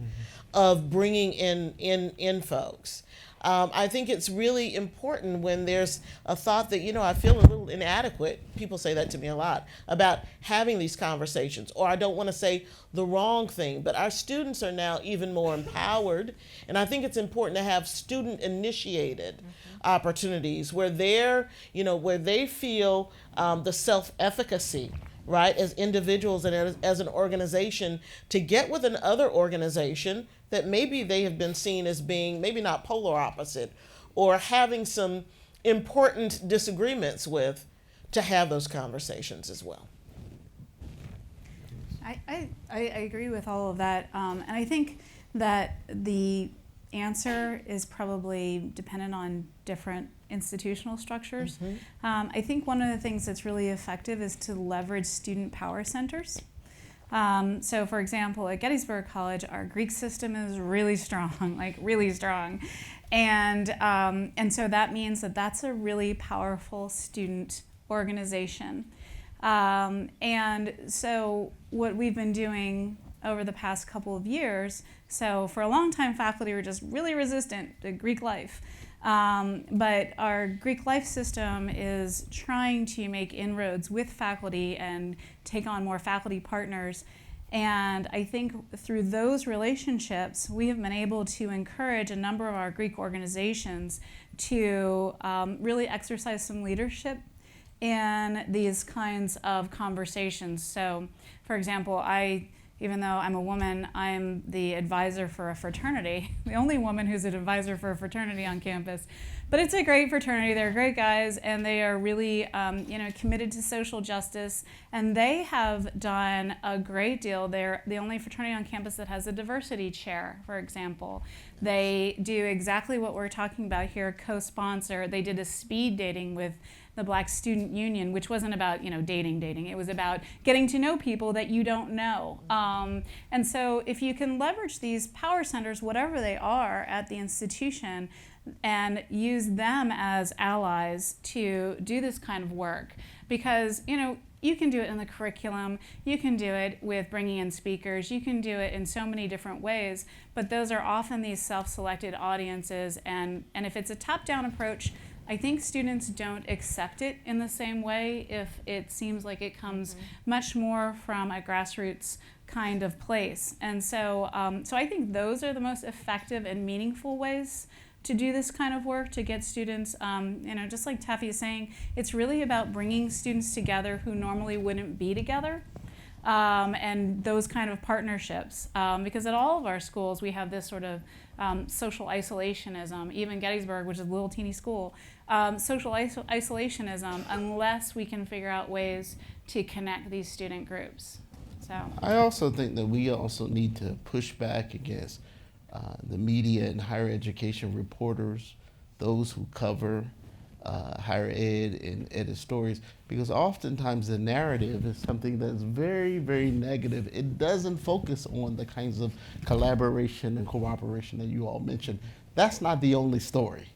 of bringing in folks. I think it's really important when there's a thought that, I feel a little inadequate. People say that to me a lot about having these conversations, or I don't want to say the wrong thing, but our students are now even more empowered. And I think it's important to have student initiated opportunities where where they feel the self-efficacy, right, as individuals and as an organization, to get with another organization that maybe they have been seen as being maybe not polar opposite or having some important disagreements with, to have those conversations as well. I agree with all of that. And I think that the answer is probably dependent on different institutional structures. I think one of the things that's really effective is to leverage student power centers. So for example, at Gettysburg College, our Greek system is really strong, like really strong. And so that means that that's a really powerful student organization. And so what we've been doing over the past couple of years, so for a long time, faculty were just really resistant to Greek life. But our Greek life system is trying to make inroads with faculty and take on more faculty partners. And I think through those relationships, we have been able to encourage a number of our Greek organizations to really exercise some leadership in these kinds of conversations. So, for example, even though I'm a woman, I'm the advisor for a fraternity, the only woman who's an advisor for a fraternity on campus. But it's a great fraternity. They're great guys, and they are really committed to social justice. And they have done a great deal. They're the only fraternity on campus that has a diversity chair, for example. They do exactly what we're talking about here, co-sponsor. They did a speed dating with the Black Student Union, which wasn't about dating. It was about getting to know people that you don't know. And so if you can leverage these power centers, whatever they are at the institution, and use them as allies to do this kind of work, because you can do it in the curriculum, you can do it with bringing in speakers, you can do it in so many different ways, but those are often these self-selected audiences, and if it's a top-down approach, I think students don't accept it in the same way if it seems like it comes much more from a grassroots kind of place. And so I think those are the most effective and meaningful ways to do this kind of work, to get students, just like Taffy is saying, it's really about bringing students together who normally wouldn't be together. And those kind of partnerships. Because at all of our schools, we have this sort of social isolationism, even Gettysburg, which is a little teeny school, social isolationism, unless we can figure out ways to connect these student groups. So I also think that we also need to push back against the media and higher education reporters, those who cover higher ed and edit stories, because oftentimes the narrative is something that's very, very negative. It doesn't focus on the kinds of collaboration and cooperation that you all mentioned. That's not the only story.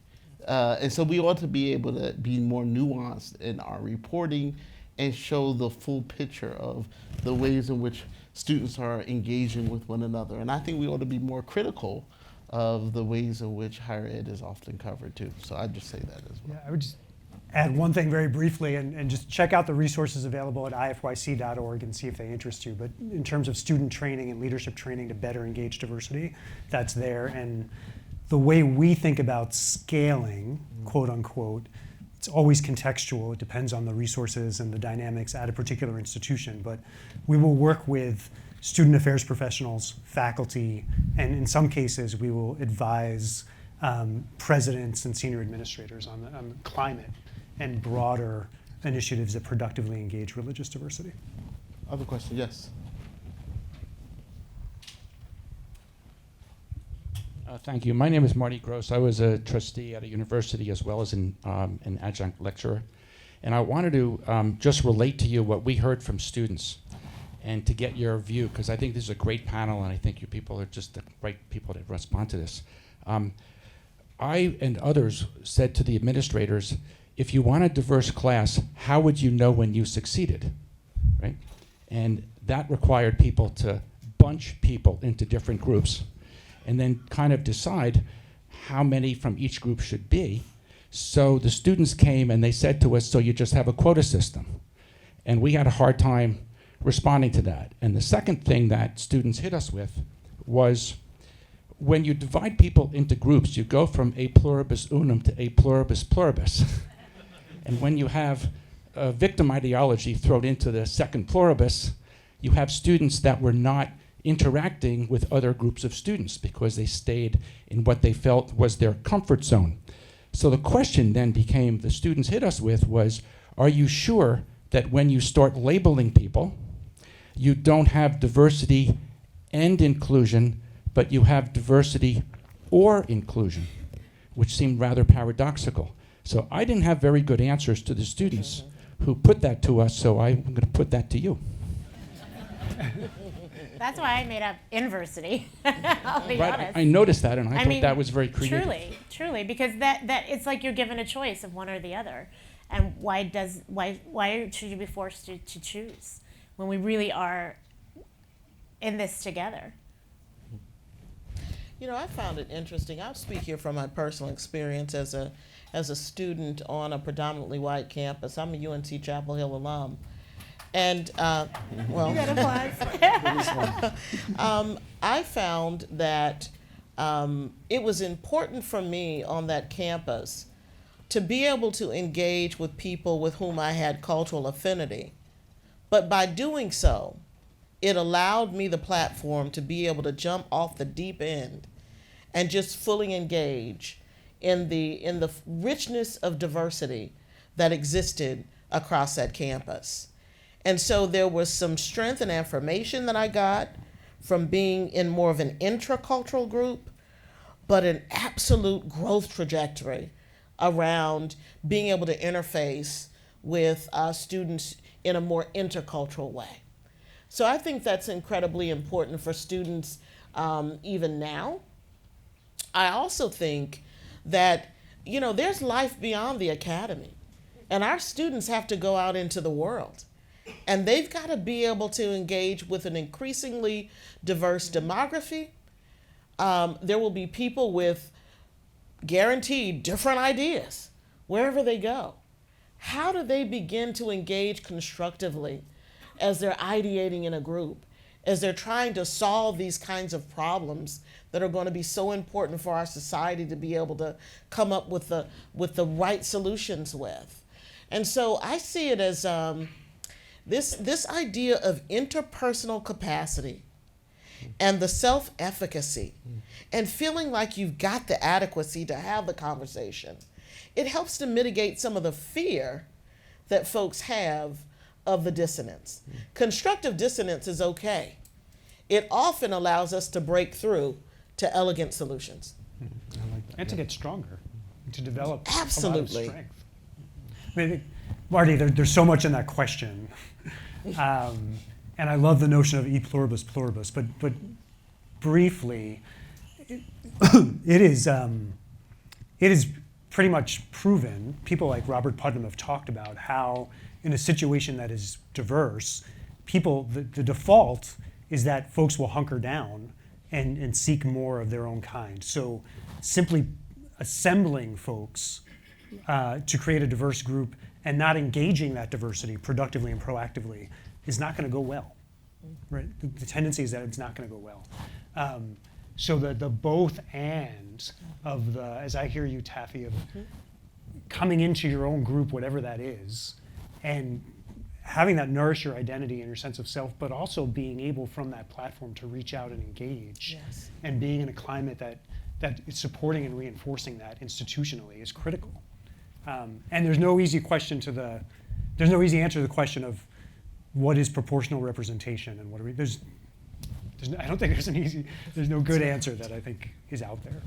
And so we ought to be able to be more nuanced in our reporting and show the full picture of the ways in which students are engaging with one another. And I think we ought to be more critical of the ways in which higher ed is often covered too. So I'd just say that as well. Yeah, I would just add one thing very briefly, and just check out the resources available at ifyc.org and see if they interest you. But in terms of student training and leadership training to better engage diversity, that's there. And the way we think about scaling, quote unquote, it's always contextual. It depends on the resources and the dynamics at a particular institution. But we will work with student affairs professionals, faculty, and in some cases we will advise presidents and senior administrators on the climate and broader initiatives that productively engage religious diversity. Other question? Yes. Thank you. My name is Marty Gross. I was a trustee at a university as well as an adjunct lecturer. And I wanted to just relate to you what we heard from students and to get your view, because I think this is a great panel, and I think you people are just the right people to respond to this. I and others said to the administrators, if you want a diverse class, how would you know when you succeeded, right? And that required people to bunch people into different groups and then kind of decide how many from each group should be. So the students came and they said to us, so you just have a quota system. And we had a hard time responding to that. And the second thing that students hit us with was, when you divide people into groups, you go from a pluribus unum to a pluribus pluribus. And when you have a victim ideology thrown into the second pluribus, you have students that were not interacting with other groups of students because they stayed in what they felt was their comfort zone. So the question then became, the students hit us with was, are you sure that when you start labeling people, you don't have diversity and inclusion, but you have diversity or inclusion, which seemed rather paradoxical. So I didn't have very good answers to the students who put that to us, so I'm going to put that to you. That's why I made up inversity. I'll be Right, honest. I noticed that, and I thought that was very creative. Truly, because that it's like you're given a choice of one or the other, and why should you be forced to choose when we really are in this together? You know, I found it interesting. I'll speak here from my personal experience as a student on a predominantly white campus. I'm a UNC Chapel Hill alum. And, well, You got applause. I found that it was important for me on that campus to be able to engage with people with whom I had cultural affinity. But by doing so, it allowed me the platform to be able to jump off the deep end and just fully engage in the richness of diversity that existed across that campus. And so there was some strength and affirmation that I got from being in more of an intracultural group, but an absolute growth trajectory around being able to interface with students in a more intercultural way. So I think that's incredibly important for students even now. I also think that, you know, there's life beyond the academy, and our students have to go out into the world. And they've got to be able to engage with an increasingly diverse demography. There will be people with guaranteed different ideas wherever they go. How do they begin to engage constructively as they're ideating in a group, as they're trying to solve these kinds of problems that are going to be so important for our society to be able to come up with the right solutions with? And so I see it as this idea of interpersonal capacity and the self-efficacy and feeling like you've got the adequacy to have the conversation. It helps to mitigate some of the fear that folks have of the dissonance. Constructive dissonance is okay. It often allows us to break through to elegant solutions. And to get stronger, to develop Absolutely. a lot of strength. I mean, Marty, there's so much in that question. And I love the notion of e pluribus pluribus, but briefly, it is pretty much proven. People like Robert Putnam have talked about how in a situation that is diverse, the default is that folks will hunker down and seek more of their own kind. So simply assembling folks to create a diverse group and not engaging that diversity productively and proactively is not going to go well, right? The tendency is that it's not going to go well. So the both and of the, as I hear you, Taffy, of coming into your own group, whatever that is, and having that nourish your identity and your sense of self, but also being able from that platform to reach out and engage, Yes. and being in a climate that is supporting and reinforcing that institutionally is critical. And there's no easy answer to the question of what is proportional representation and what are we, I don't think there's no good answer that I think is out there.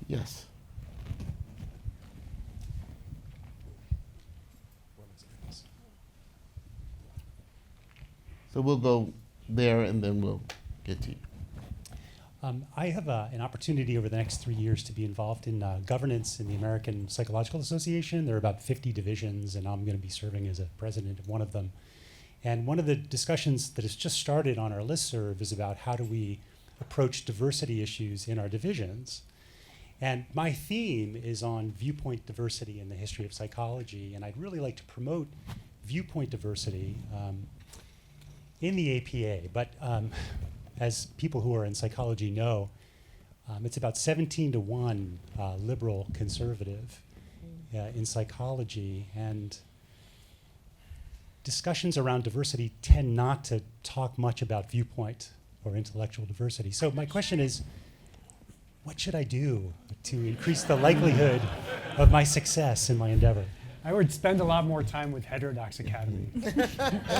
Yes. So we'll go there and then we'll get to you. I have an opportunity over the next 3 years to be involved in governance in the American Psychological Association. There are about 50 divisions, and I'm going to be serving as a president of one of them. And one of the discussions that has just started on our listserv is about how do we approach diversity issues in our divisions. And my theme is on viewpoint diversity in the history of psychology, and I'd really like to promote viewpoint diversity in the APA. But as people who are in psychology know, it's about 17-1 liberal conservative in psychology, and discussions around diversity tend not to talk much about viewpoint or intellectual diversity. So my question is, what should I do to increase the likelihood of my success in my endeavor? I would spend a lot more time with Heterodox Academy.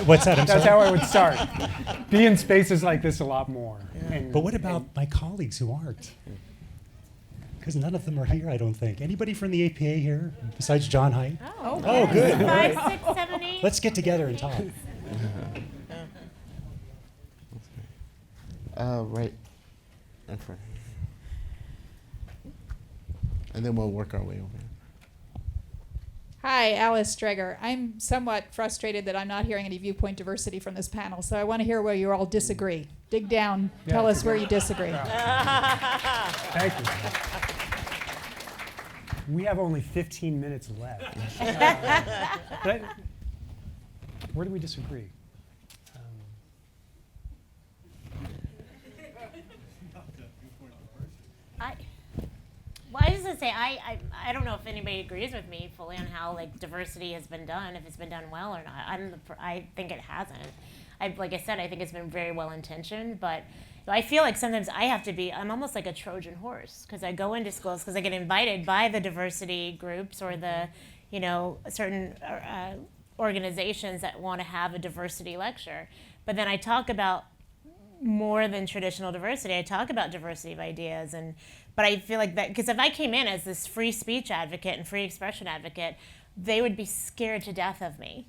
What's that? That's how I would start. Be in spaces like this a lot more. And, But what about my colleagues who aren't? Because none of them are here, I don't think. Anybody from the APA here besides John Haidt? Oh, good. All right. 5, 6, 7, 8. Let's get together and talk. Right in front. And then we'll work our way over. Hi, Alice Dreger. I'm somewhat frustrated that I'm not hearing any viewpoint diversity from this panel, so I want to hear where you all disagree. Dig down. Tell us where you disagree. Thank you. We have only 15 minutes left. Where do we disagree? I was just gonna say I don't know if anybody agrees with me fully on how like diversity has been done, if it's been done well or not. I think it hasn't. Like I said, I think it's been very well intentioned, but I feel like sometimes I'm almost like a Trojan horse, because I go into schools because I get invited by the diversity groups or the, certain organizations that want to have a diversity lecture. But then I talk about more than traditional diversity. I talk about diversity of ideas, but I feel like that, because if I came in as this free speech advocate and free expression advocate, they would be scared to death of me.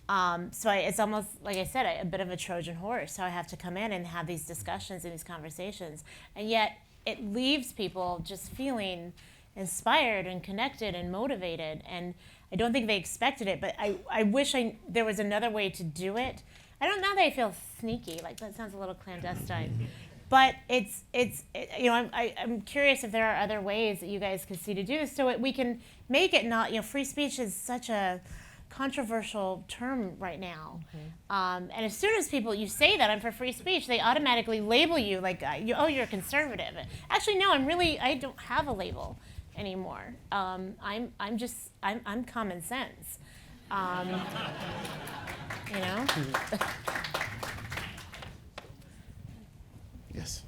So it's almost, like I said, a bit of a Trojan horse. So I have to come in and have these discussions and these conversations. And yet it leaves people just feeling inspired and connected and motivated. And I don't think they expected it, but I wish there was another way to do it. I don't know that I feel sneaky, like that sounds a little clandestine. But I'm curious if there are other ways that you guys could see to do this so we can make it not, free speech is such a controversial term right now. And as soon as you say that I'm for free speech, they automatically label you like, you're a conservative. Actually, no, I don't have a label anymore. I'm common sense. Yes.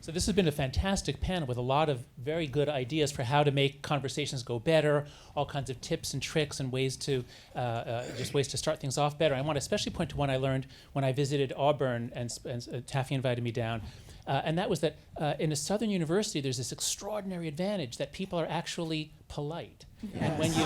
So this has been a fantastic panel with a lot of very good ideas for how to make conversations go better, all kinds of tips and tricks and ways to ways to start things off better. I want to especially point to one I learned when I visited Auburn and Taffy invited me down. And that was that in a Southern university, there's this extraordinary advantage that people are actually polite. Yes. And when you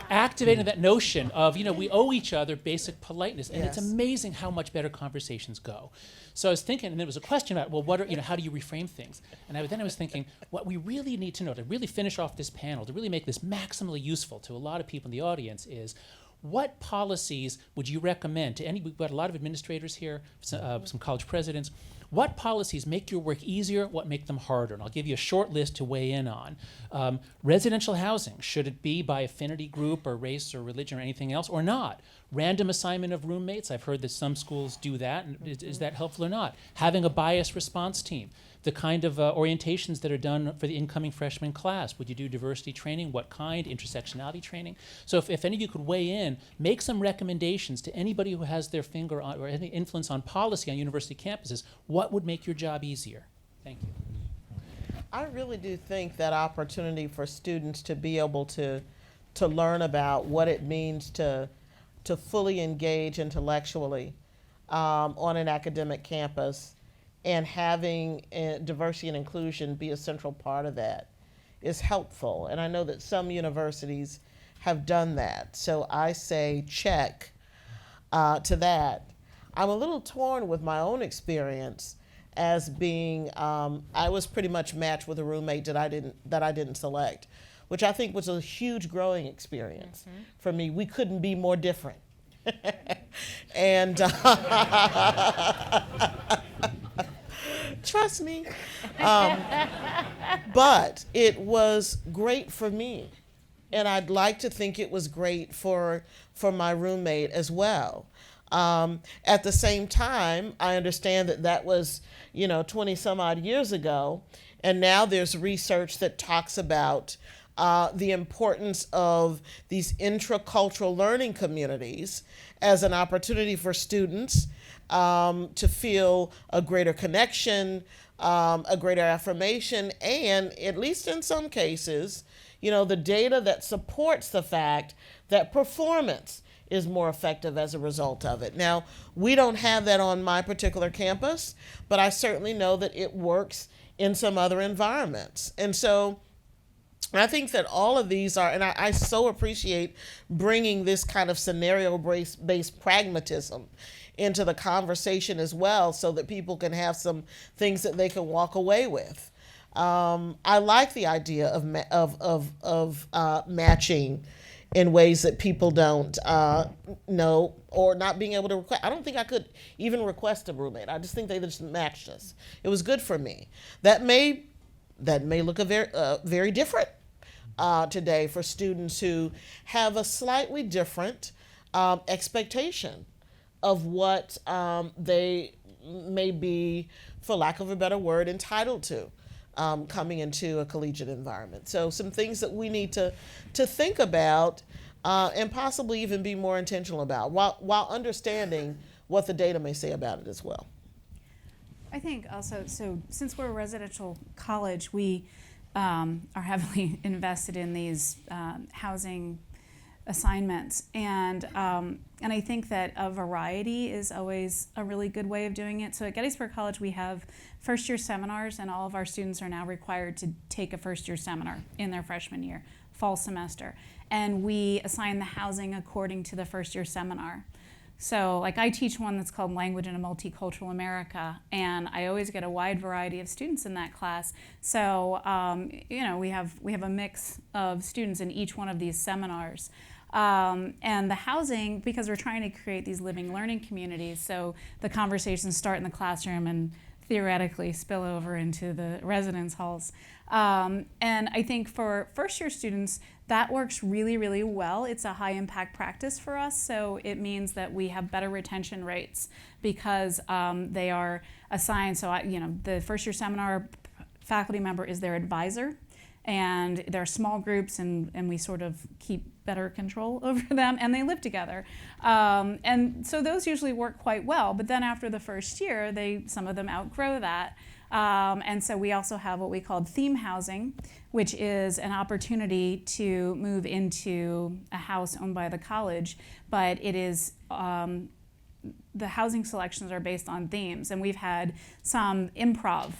activating that notion of, we owe each other basic politeness, and it's amazing how much better conversations go. So I was thinking, and there was a question about, well, how do you reframe things? And then I was thinking, what we really need to know to really finish off this panel, to really make this maximally useful to a lot of people in the audience is, what policies would you recommend to we've got a lot of administrators here, some college presidents. What policies make your work easier, what make them harder? And I'll give you a short list to weigh in on. Residential housing, should it be by affinity group or race or religion or anything else, or not? Random assignment of roommates, I've heard that some schools do that. And is that helpful or not? Having a bias response team. The kind of orientations that are done for the incoming freshman class. Would you do diversity training? What kind? Intersectionality training? So if any of you could weigh in, make some recommendations to anybody who has their finger on or any influence on policy on university campuses. What would make your job easier? Thank you. I really do think that opportunity for students to be able to learn about what it means to fully engage intellectually on an academic campus, and having diversity and inclusion be a central part of that is helpful. And I know that some universities have done that. So I say check to that. I'm a little torn with my own experience as being, I was pretty much matched with a roommate that I didn't select, which I think was a huge growing experience for me. We couldn't be more different. And trust me. But it was great for me. And I'd like to think it was great for my roommate as well. At the same time, I understand that was, 20 some odd years ago. And now there's research that talks about the importance of these intracultural learning communities as an opportunity for students to feel a greater connection, a greater affirmation, and at least in some cases, the data that supports the fact that performance is more effective as a result of it. Now, we don't have that on my particular campus, but I certainly know that it works in some other environments. And so I think that all of these are, and I so appreciate bringing this kind of scenario-based pragmatism into the conversation as well, so that people can have some things that they can walk away with. I like the idea of matching in ways that people don't know, or not being able to request. I don't think I could even request a roommate. I just think they just matched us. It was good for me. That may look very different today for students who have a slightly different expectation of what they may be, for lack of a better word, entitled to coming into a collegiate environment. So some things that we need to think about and possibly even be more intentional about, while understanding what the data may say about it as well. I think also, so since we're a residential college, we are heavily invested in these housing assignments, and I think that a variety is always a really good way of doing it. So at Gettysburg College, we have first year seminars, and all of our students are now required to take a first year seminar in their freshman year, fall semester, and we assign the housing according to the first year seminar. So like I teach one that's called Language in a Multicultural America, and I always get a wide variety of students in that class. So we have a mix of students in each one of these seminars. And the housing, because we're trying to create these living learning communities, so the conversations start in the classroom and theoretically spill over into the residence halls. And I think for first year students, that works really, really well. It's a high impact practice for us, so it means that we have better retention rates because they are assigned. So the first year seminar faculty member is their advisor, and they're small groups, and we sort of keep better control over them, and they live together. And so those usually work quite well, but then after the first year, some of them outgrow that. And so we also have what we call theme housing, which is an opportunity to move into a house owned by the college, but it is the housing selections are based on themes, and we've had some improv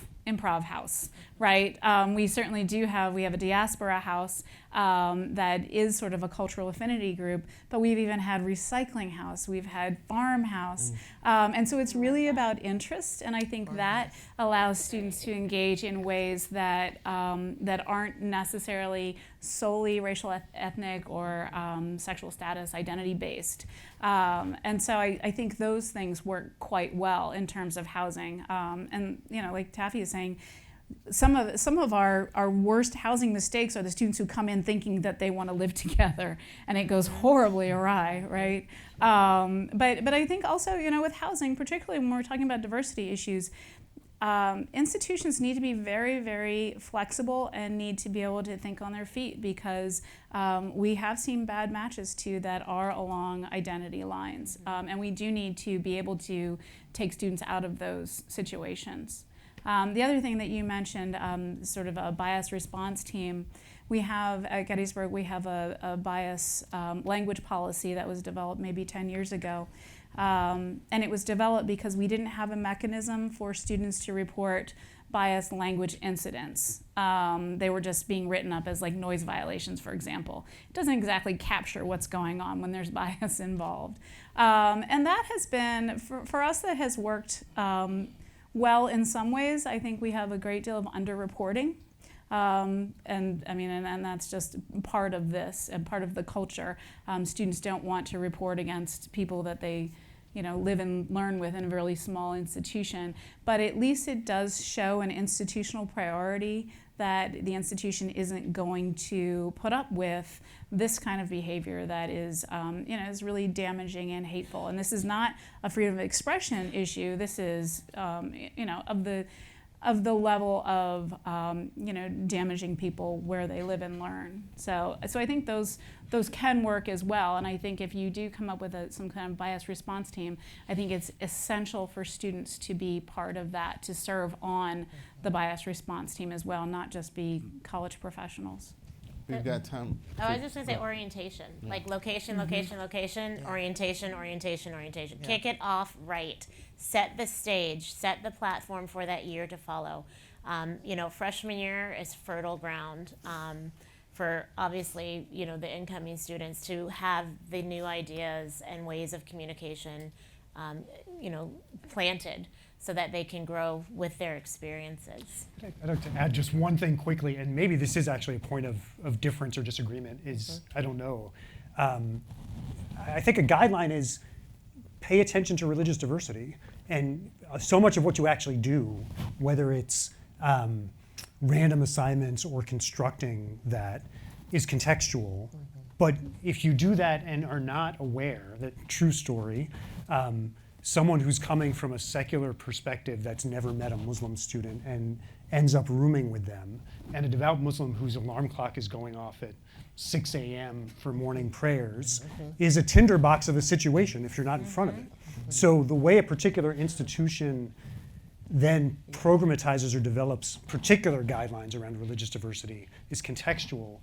house, right? We certainly we have a diaspora house that is sort of a cultural affinity group, but we've even had recycling house, we've had farmhouse, and so it's really about interest, and I think that allows students to engage in ways that aren't necessarily solely racial, ethnic, or sexual status identity based. And so I think those things work quite well in terms of housing. And like Taffy is saying, some of our worst housing mistakes are the students who come in thinking that they want to live together, and it goes horribly awry, right? But I think also, with housing, particularly when we're talking about diversity issues, institutions need to be very, very flexible and need to be able to think on their feet, because we have seen bad matches too that are along identity lines, and we do need to be able to take students out of those situations. The other thing that you mentioned, sort of a bias response team, we have at Gettysburg, we have a bias language policy that was developed maybe 10 years ago. And it was developed because we didn't have a mechanism for students to report bias language incidents. They were just being written up as like noise violations, for example. It doesn't exactly capture what's going on when there's bias involved. And that has been, for us, that has worked well in some ways. I think we have a great deal of underreporting. And that's just part of this and part of the culture. Students don't want to report against people that they, live and learn with in a really small institution. But at least it does show an institutional priority that the institution isn't going to put up with this kind of behavior that is, is really damaging and hateful. And this is not a freedom of expression issue. This is, of the level of damaging people where they live and learn. So I think those can work as well. And I think if you do come up with some kind of bias response team, I think it's essential for students to be part of that, to serve on the bias response team as well, not just be college professionals. We've got time. I was just going to say orientation, like location, location, location, orientation, orientation, orientation. Kick it off right. Set the stage, set the platform for that year to follow. Freshman year is fertile ground for obviously, the incoming students to have the new ideas and ways of communication, planted, so that they can grow with their experiences. I'd like to add just one thing quickly, and maybe this is actually a point of difference or disagreement, I don't know. I think a guideline is pay attention to religious diversity. And so much of what you actually do, whether it's random assignments or constructing that, is contextual. But if you do that and are not aware that, true story, someone who's coming from a secular perspective that's never met a Muslim student and ends up rooming with them, and a devout Muslim whose alarm clock is going off at 6 a.m. for morning prayers, is a tinderbox of a situation if you're not in front of it. So the way a particular institution then programatizes or develops particular guidelines around religious diversity is contextual,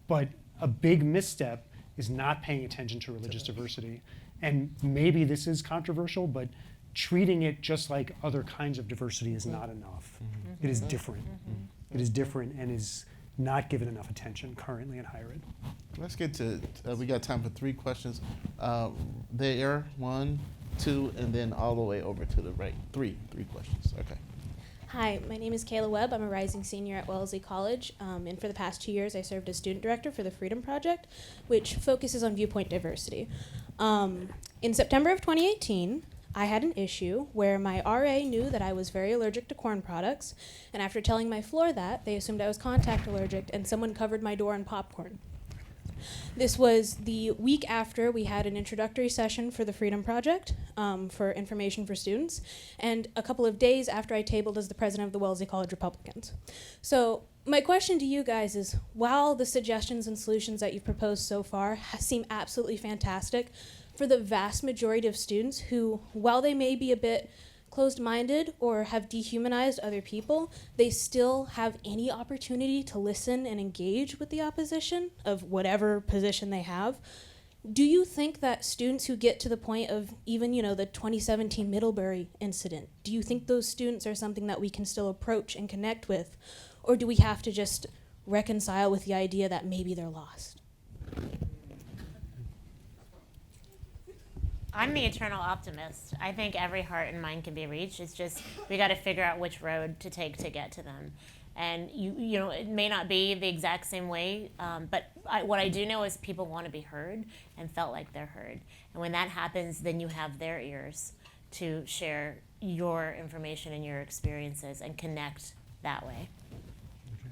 but a big misstep is not paying attention to religious diversity. And maybe this is controversial, but treating it just like other kinds of diversity is not enough. It is different. It is different and is not given enough attention currently in higher ed. Let's get to, we got time for 3 questions. There, 1, 2, and then all the way over to the right. 3 questions, okay. Hi, my name is Kayla Webb. I'm a rising senior at Wellesley College, and for the past 2 years I served as student director for the Freedom Project, which focuses on viewpoint diversity. In September of 2018, I had an issue where my RA knew that I was very allergic to corn products, and after telling my floor that, they assumed I was contact allergic, and someone covered my door in popcorn. This was the week after we had an introductory session for the Freedom Project for information for students, and a couple of days after I tabled as the president of the Wellesley College Republicans. So my question to you guys is, while the suggestions and solutions that you've proposed so far seem absolutely fantastic, for the vast majority of students who, while they may be a bit closed-minded or have dehumanized other people, they still have any opportunity to listen and engage with the opposition of whatever position they have. Do you think that students who get to the point of even, the 2017 Middlebury incident, do you think those students are something that we can still approach and connect with? Or do we have to just reconcile with the idea that maybe they're lost? I'm the eternal optimist. I think every heart and mind can be reached. It's just we got to figure out which road to take to get to them. And it may not be the exact same way, but what I do know is people want to be heard and felt like they're heard. And when that happens, then you have their ears to share your information and your experiences and connect that way. Okay.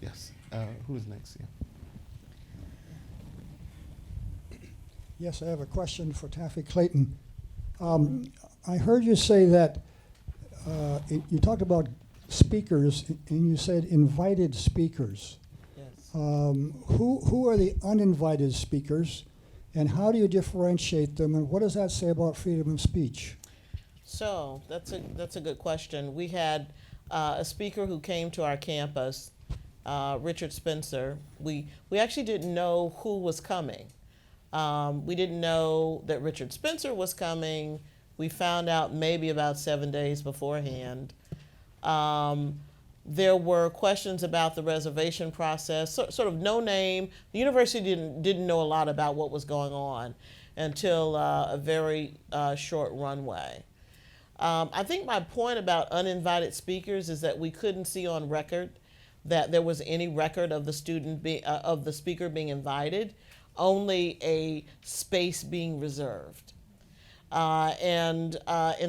Yes. Who is next? Yeah. Yes, I have a question for Taffy Clayton. I heard you say that you talked about speakers, and you said invited speakers. Yes. Who are the uninvited speakers, and how do you differentiate them, and what does that say about freedom of speech? So that's a good question. We had a speaker who came to our campus, Richard Spencer. We actually didn't know who was coming. We didn't know that Richard Spencer was coming. We found out maybe about 7 days beforehand. There were questions about the reservation process, sort of no name. The university didn't know a lot about what was going on until a very short runway. I think my point about uninvited speakers is that we couldn't see on record that there was any record of the speaker being invited, only a space being reserved, and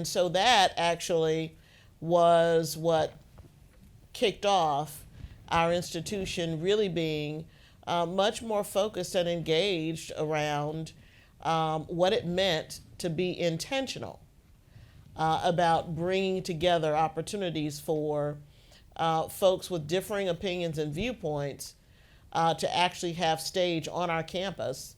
so that actually was what kicked off our institution really being much more focused and engaged around what it meant to be intentional about bringing together opportunities for folks with differing opinions and viewpoints to actually have stage on our campus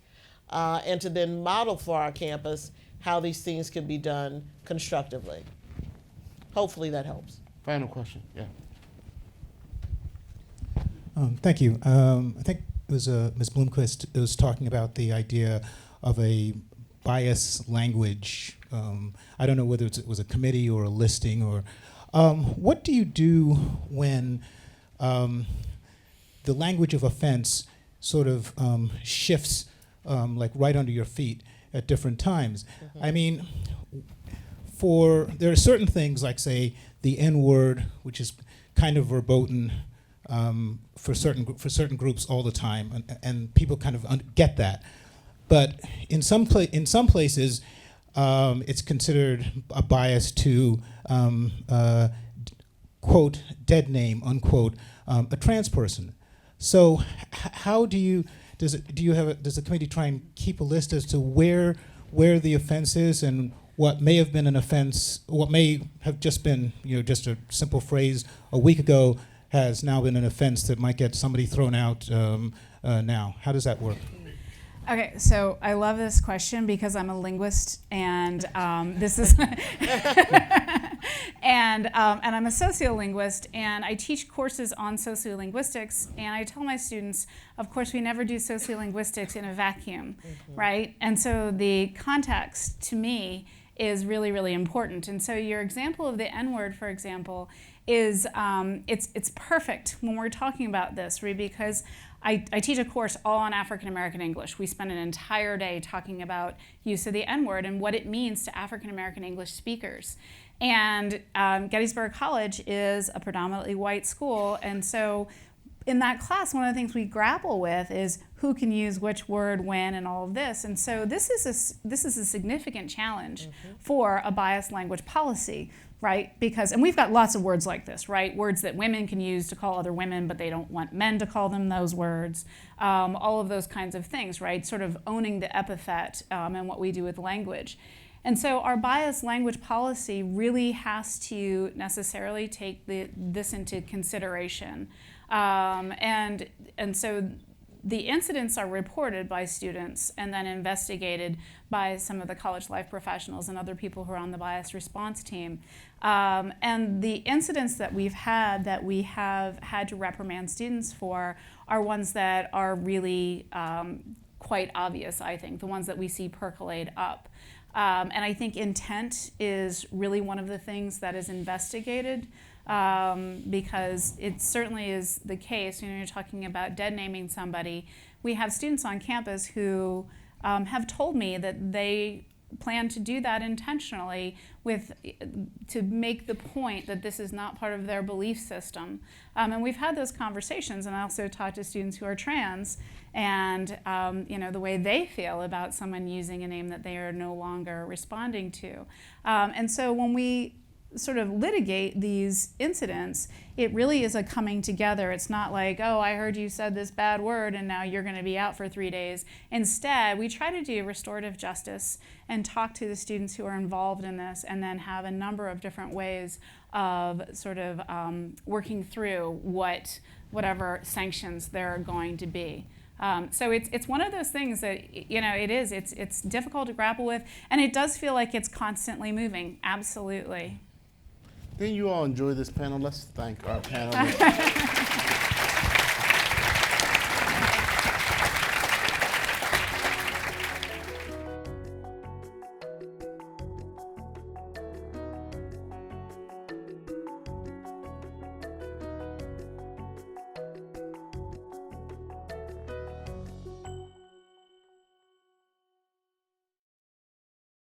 and to then model for our campus how these things can be done constructively. Hopefully that helps. Final question, yeah. Thank you. I think it was Ms. Bloomquist was talking about the idea of a bias language. I don't know whether it was a committee or a listing or what do you do when the language of offense sort of shifts like right under your feet at different times? I mean, there are certain things like, say, the N-word, which is kind of verboten for certain groups all the time, and people kind of get that. But in some places, it's considered a bias to quote dead name unquote a trans person. So how does the committee try and keep a list as to where the offense is and what may have been an offense, what may have just been just a simple phrase a week ago has now been an offense that might get somebody thrown out now? How does that work? Okay, so I love this question because I'm a linguist, and this is, and I'm a sociolinguist, and I teach courses on sociolinguistics, and I tell my students, of course, we never do sociolinguistics in a vacuum, right? And so the context, to me, is really, really important. And so your example of the N-word, for example, is it's perfect when we're talking about this, right? Because I teach a course all on African American English. We spend an entire day talking about use of the N-word and what it means to African American English speakers. And Gettysburg College is a predominantly white school, and so in that class, one of the things we grapple with is who can use which word when and all of this. And so this is a significant challenge for a biased language policy, right? And we've got lots of words like this, right? Words that women can use to call other women, but they don't want men to call them those words. All of those kinds of things, right? Sort of owning the epithet and what we do with language. And so our biased language policy really has to necessarily take this into consideration. And so the incidents are reported by students and then investigated by some of the college life professionals and other people who are on the bias response team. And the incidents that we have had to reprimand students for are ones that are really quite obvious, I think, the ones that we see percolate up. And I think intent is really one of the things that is investigated. Because it certainly is the case, you're talking about dead naming somebody. We have students on campus who have told me that they plan to do that intentionally to make the point that this is not part of their belief system. And we've had those conversations, and I also talk to students who are trans and the way they feel about someone using a name that they are no longer responding to. And so when we sort of litigate these incidents, it really is a coming together. It's not like, oh, I heard you said this bad word and now you're going to be out for 3 days. Instead, we try to do restorative justice and talk to the students who are involved in this, and then have a number of different ways of sort of working through whatever sanctions there are going to be. So it's one of those things that, it's difficult to grapple with, and it does feel like it's constantly moving, absolutely. Didn't you all enjoy this panel? Let's thank our panelists.